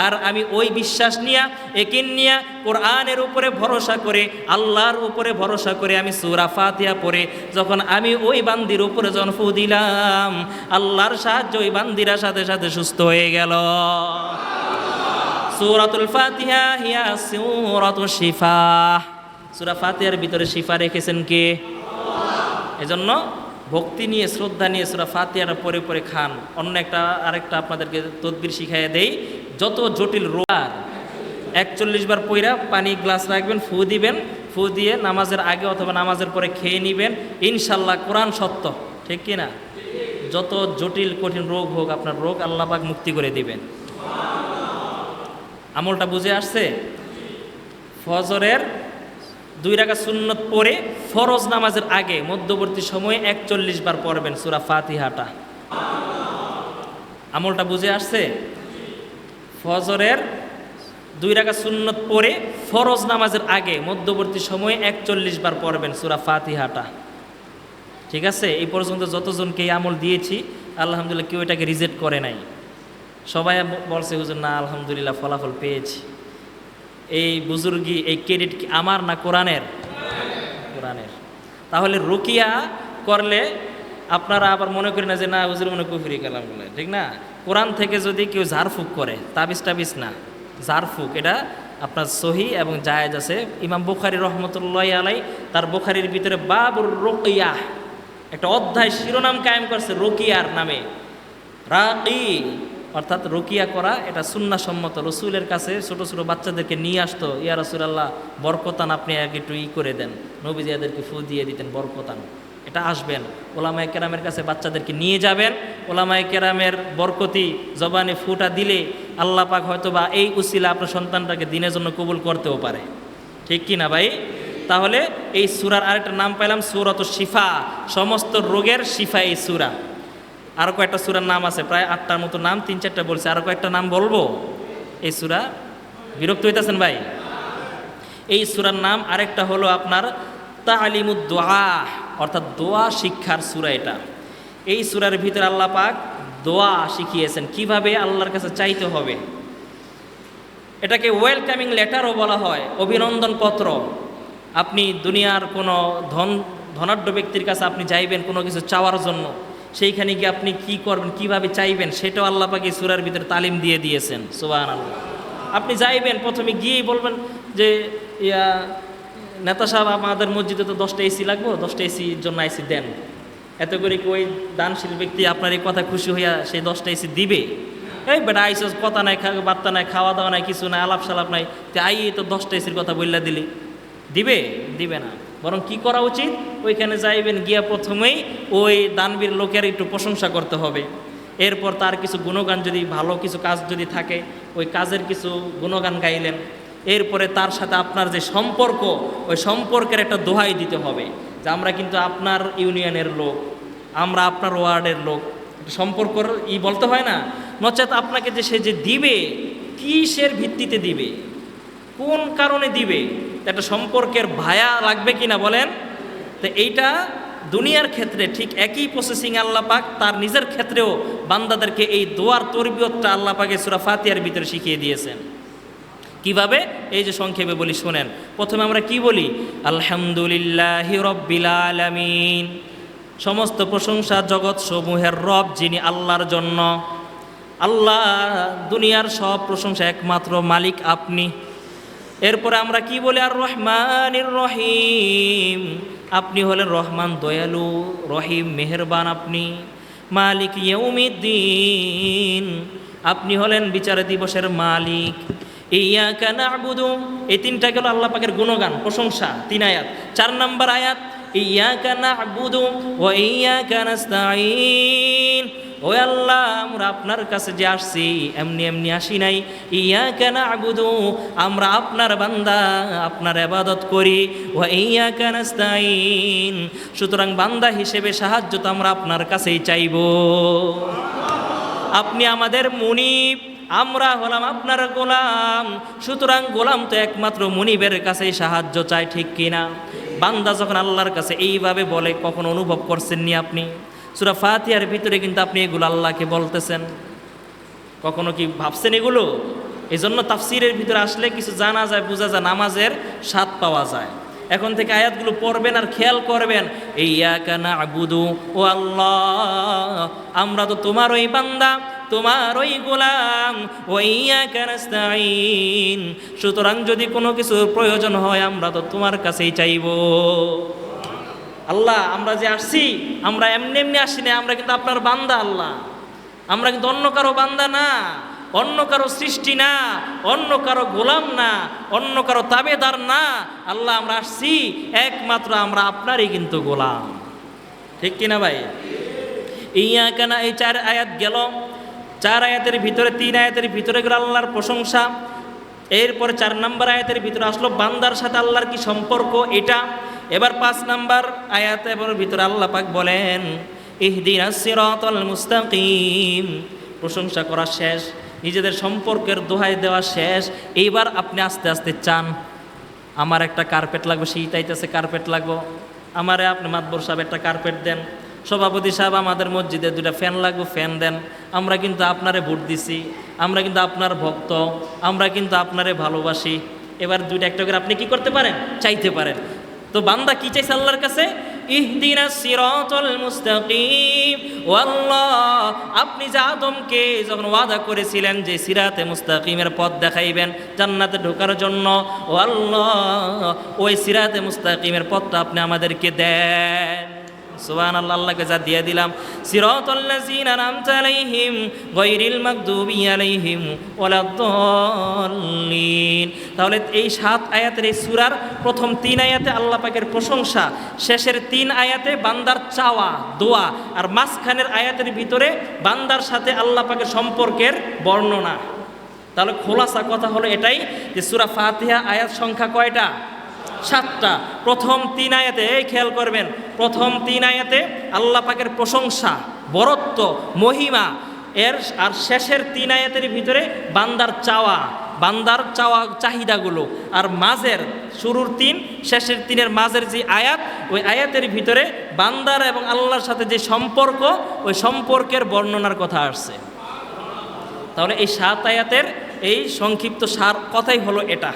আর আমি ওই বিশ্বাস নিয়া, একিন নিয়া, কোরআনের উপরে ভরসা করে, আল্লাহর উপরে ভরসা করে আমি সূরা ফাতিহা পড়ে যখন আমি ওই বান্দির উপরে যখন ফু দিলাম, আল্লাহর সাহায্য ওই বান্দিরা সাথে সাথে সুস্থ হয়ে গেল। সূরাতুল ফাতিহা হিয়া সূরাতুশ শিফা। সূরা ফাতিহার ভিতরে শিফা রেখেছেন কে? এজন্য ভক্তি নিয়ে শ্রদ্ধা নিয়ে সূরা ফাতিহার পরে পরে খান। আরেকটা আপনাদেরকে তদবির শিখাইয়া দেই, যত জটিল রোগ 41 বার পইরা পানি গ্লাস রাখবেন, ফু দিবেন, ফু দিয়ে নামাজের আগে অথবা নামাজের পরে খেয়ে নেবেন, ইনশাল্লাহ কোরআন সত্য, ঠিক কি না? যত জটিল কঠিন রোগ হোক আপনার রোগ আল্লাহ পাক মুক্তি করে দিবেন। আমলটা বুঝে আসছে? ফজরের 2 রাকাত সুন্নত পড়ে ফরজ নামাজের আগে মধ্যবর্তী সময়ে 41 বার পড়বেন সূরা ফাতিহাটা। আমলটা বুঝে আসছে? ফজরের 2 রাকাত সুন্নত পড়ে ফরজ নামাজের আগে মধ্যবর্তী সময়ে 41 বার পড়বেন সূরা ফাতিহাটা। ঠিক আছে? এই পর্যন্ত যতজনকে এই আমল দিয়েছি আলহামদুলিল্লাহ কেউ এটাকে রিজেক্ট করে নাই। সবাই বলছে হুজুর না আলহামদুলিল্লাহ ফলাফল পেয়েছি। এই বুজুর্গি, এই ক্রেডিট কি আমার না কোরআনের? কোরআনের। তাহলে রুকিয়া করলে আপনারা আবার মনে করেন না যে না হুজুর মনে কুফরি কালাম বলে, ঠিক না? কোরআন থেকে যদি কেউ ঝাড়ফুঁক করে, তাবিজ টাবিজ না, ঝাড়ফুঁক, এটা আপনার সহি এবং জায়েজ আছে। ইমাম বুখারী রহমতুল্লাহি আলাইহি তার বুখারীর ভিতরে বাবুর রুকিয়া একটা অধ্যায় শিরোনাম কায়েম করছে রুকিয়ার নামে। রাকি অর্থাৎ রুকিয়া করা এটা সুন্নাহসম্মত। রসুলের কাছে ছোট ছোট বাচ্চাদেরকে নিয়ে আসতো, ইয়া রাসূলুল্লাহ বরকতান আপনি একটু করে দেন, নবীজি এদেরকে ফু দিয়ে দিতেন বরকতান। এটা আসবেন ওলামায়ে কেরামের কাছে বাচ্চাদেরকে নিয়ে যাবেন, ওলামায়ে কেরামের বরকতি জবানে ফুটা দিলে আল্লাহ পাক হয়তো বা এই উসিলা আপনার সন্তানটাকে দিনের জন্য কবুল করতেও পারে, ঠিক কি না ভাই? তাহলে এই সূরার আরেকটা নাম পাইলাম সূরাতুশ শিফা, সমস্ত রোগের শিফা এই সূরা। আরও কয়েকটা সূরার নাম আছে, প্রায় 8টার মতো নাম, 3-4টা বলছে, আরও কয়েকটা নাম বলবো এই সূরা। বিরক্ত হইতেছেন ভাই? এই সূরার নাম আরেকটা হলো আপনার তালিমুদ দোয়া, অর্থাৎ দোয়া শিক্ষার সূরা এটা। এই সূরার ভিতরে আল্লাহ পাক দোয়া শিখিয়েছেন, কিভাবে আল্লাহর কাছে চাইতে হবে। এটাকে ওয়েলকামিং লেটারও বলা হয়, অভিনন্দন পত্র। আপনি দুনিয়ার কোনো ধনাঢ্য ব্যক্তির কাছে আপনি যাইবেন কোনো কিছু চাওয়ার জন্য, সেইখানে গিয়ে আপনি কি করবেন, কিভাবে চাইবেন, সেটাও আল্লাহ পাক এই সূরার ভিতরে তালিম দিয়ে দিয়েছেন। সুবহানাল্লাহ। আপনি যাইবেন, প্রথমে গিয়েই বলবেন যে নেতা সাহেব আমাদের মসজিদে তো 10টা এসি লাগবে, 10টা এসির জন্য এসি দেন। এত করে কি ওই দানশীল ব্যক্তি আপনার এই কথা খুশি হইয়া সেই 10টা এসি দিবে? এই বেটা আইসস, কথা নাই, বার্তা নাই, খাওয়া দাওয়া নাই, কিছু নাই, আলাপ সালাপ নাই, তো তো 10টা এসির কথা বললা দিলি, দিবে? দিবে না। বরং কি করা উচিত, ওইখানে যাইবেন, গিয়া প্রথমেই ওই দানবীর লোকের একটু প্রশংসা করতে হবে। এরপর তার কিছু গুণগান, যদি ভালো কিছু কাজ যদি থাকে ওই কাজের কিছু গুণগান গাইলেন। এরপরে তার সাথে আপনার যে সম্পর্ক, ওই সম্পর্কের একটা দোহাই দিতে হবে যে আমরা কিন্তু আপনার ইউনিয়নের লোক, আমরা আপনার ওয়ার্ডের লোক। সম্পর্কর বলতে হয় না? নচেত আপনাকে যে সে যে দিবে, কিসের ভিত্তিতে দিবে, কোন কারণে দিবে, একটা সম্পর্কের ভায়া লাগবে কিনা বলেন? তো এইটা দুনিয়ার ক্ষেত্রে ঠিক একই প্রসেসিং আল্লাহ পাক তার নিজের ক্ষেত্রেও বান্দাদেরকে এই দোয়ার তরবিয়তটা আল্লাহ পাকে সূরা ফাতিহার ভিতরে শিখিয়ে দিয়েছেন। কিভাবে? এই যে সংক্ষেপে বলি শুনেন। প্রথমে আমরা কি বলি? আলহামদুলিল্লাহি রাব্বিল আলামিন, সমস্ত প্রশংসা জগৎ সমূহের রব যিনি, আল্লাহর জন্য। আল্লাহ, দুনিয়ার সব প্রশংসা একমাত্র মালিক আপনি। এরপরে আমরা কি বলি? আর রহমানির রহিম, আপনি হলেন রহমান দয়ালু, রহিম মেহেরবান আপনি। মালিক ইয়াউমিদ্দিন, আপনি হলেন বিচার দিবসের মালিক। ইয়াকা না'বুদু, এই 3টা গেল আল্লাহ পাকের গুণগান, প্রশংসা, 3 আয়াত। 4 নম্বর আয়াত ইয়াকা না'বুদু ওয়া ইয়াকা নাস্তাঈন, ও আল্লাহ আমরা আপনার কাছে যে আসছি এমনি এমনি আসি নাই। ইয়াকা না'বুদু, আমরা আপনার বান্দা, আপনার ইবাদত করি। ওয়া ইয়াকা নাস্তাঈন, সুতরাং বান্দা হিসেবে সাহায্য তো আমরা আপনার কাছেই চাইব। আপনি আমাদের মুনিব, আমরা হলাম আপনার গোলাম, সুতরাং গোলাম তো একমাত্র মুনিবের কাছেই সাহায্য চাই, ঠিক কিনা? বান্দা যখন আল্লাহর কাছে এইভাবে বলে, কখন অনুভব করছেননি আপনি? সূরা ফাতিহার ভিতরে কিন্তু আপনি এগুলো আল্লাহকে বলতেছেন, কখনো কি ভাবছেন এগুলো? এই জন্য তাফসিরের ভিতরে আসলে কিছু জানা যায়, বোঝা যায়, নামাজের স্বাদ পাওয়া যায়। এখন থেকে আয়াতগুলো পড়বেন আর খেয়াল করবেন। ইয়াকা না'বুদু, ও আল্লাহ আমরা তো তোমারই বান্দা, তোমার ওই গোলাম, ওয়া ইয়াকা নাস্তাঈন। সুতরাং যদি কোনো কিছুর প্রয়োজন হয় আমরা তো তোমার কাছেই চাইবো। আল্লাহ, আমরা যে আসছি, আমরা এমনি এমনি আসি না, আমরা কিন্তু আপনার বান্দা আল্লাহ। আমরা কিন্তু অন্য কারো বান্দা না, অন্য কারো সৃষ্টি না, অন্য কারো গোলাম না, অন্য কারো তাবেদার না। আল্লাহ, আমরা আসছি একমাত্র আমরা আপনারই কিন্তু গোলাম। ঠিক কিনা ভাই? ইয়াকা না, এই 4 আয়াত গেল। 4 আয়াতের ভিতরে 3 আয়াতের ভিতরে গেল আল্লাহর প্রশংসা। এরপরে 4 নম্বর আয়াতের ভিতরে আসলো বান্দার সাথে আল্লাহর কি সম্পর্ক এটা। এবার 5 নম্বর আয়াতের ভিতরে আল্লাহ পাক বলেন ইহদিনাস সিরাতাল মুস্তাকিম। প্রশংসা করা শেষ, নিজেদের সম্পর্কের দোহাই দেওয়া শেষ। এইবার আপনি আস্তে আস্তে চান আমার একটা কার্পেট লাগবে, শীত আইতেছে কার্পেট লাগবে, আমারে আপনি মাতবর সাহেব একটা কার্পেট দেন, সভাপতি সাহেব আমাদের মসজিদে 2টা ফ্যান লাগবে, ফ্যান দেন। আমরা কিন্তু আপনারে ভোট দিছি, আমরা কিন্তু আপনার ভক্ত, আমরা কিন্তু আপনারে ভালোবাসি। এবার 2টা একটা করে আপনি কি করতে পারেন? চাইতে পারেন। তো বান্দা কি চাইছে আল্লাহর কাছে? ইহদিনাস সিরাতাল মুস্তাকিম। ও আল্লাহ, আপনি যে আদমকে যখন ওয়াদা করেছিলেন যে সিরাতে মুস্তাকিমের পথ দেখাইবেন জান্নাতে ঢোকার জন্য, ও আল্লাহ, ওই সিরাতে মুস্তাকিমের পথটা আপনি আমাদেরকে দেন। সুবহানাল্লাহ, আল্লাহকে যা দিয়ে দিলাম। সিরাতাল্লাযীনা আন'আমতা আলাইহিম গায়রিল মাগদুবি আলাইহিম ওয়ালাদ-দাল্লিন। তাহলে এই 7 আয়াতের এই সূরার প্রথম 3 আয়াতে আল্লাহ পাকের প্রশংসা, শেষের 3 আয়াতে বান্দার চাওয়া দোয়া, আর মাঝখানের আয়াতের ভিতরে বান্দার সাথে আল্লাহ পাকের সম্পর্কের বর্ণনা। তাহলে খোলাসা কথা হলো এটাই যে সূরা ফাতিহা আয়াত সংখ্যা কয়টা? 7টা। প্রথম 3 আয়াতে, এই খেয়াল করবেন, প্রথম 3 আয়াতে আল্লাহ পাকের প্রশংসা, বরত্ব, মহিমা এর, আর শেষের 3 আয়াতের ভিতরে বান্দার চাওয়া, বান্দার চাওয়া চাহিদাগুলো। আর মাঝের শুরুর 3 শেষের 3-এর মাঝের যে আয়াত, ওই আয়াতের ভিতরে বান্দার এবং আল্লাহর সাথে যে সম্পর্ক, ওই সম্পর্কের বর্ণনার কথা আসছে। তাহলে এই 7 আয়াতের এই সংক্ষিপ্ত সার কথাই হলো এটা।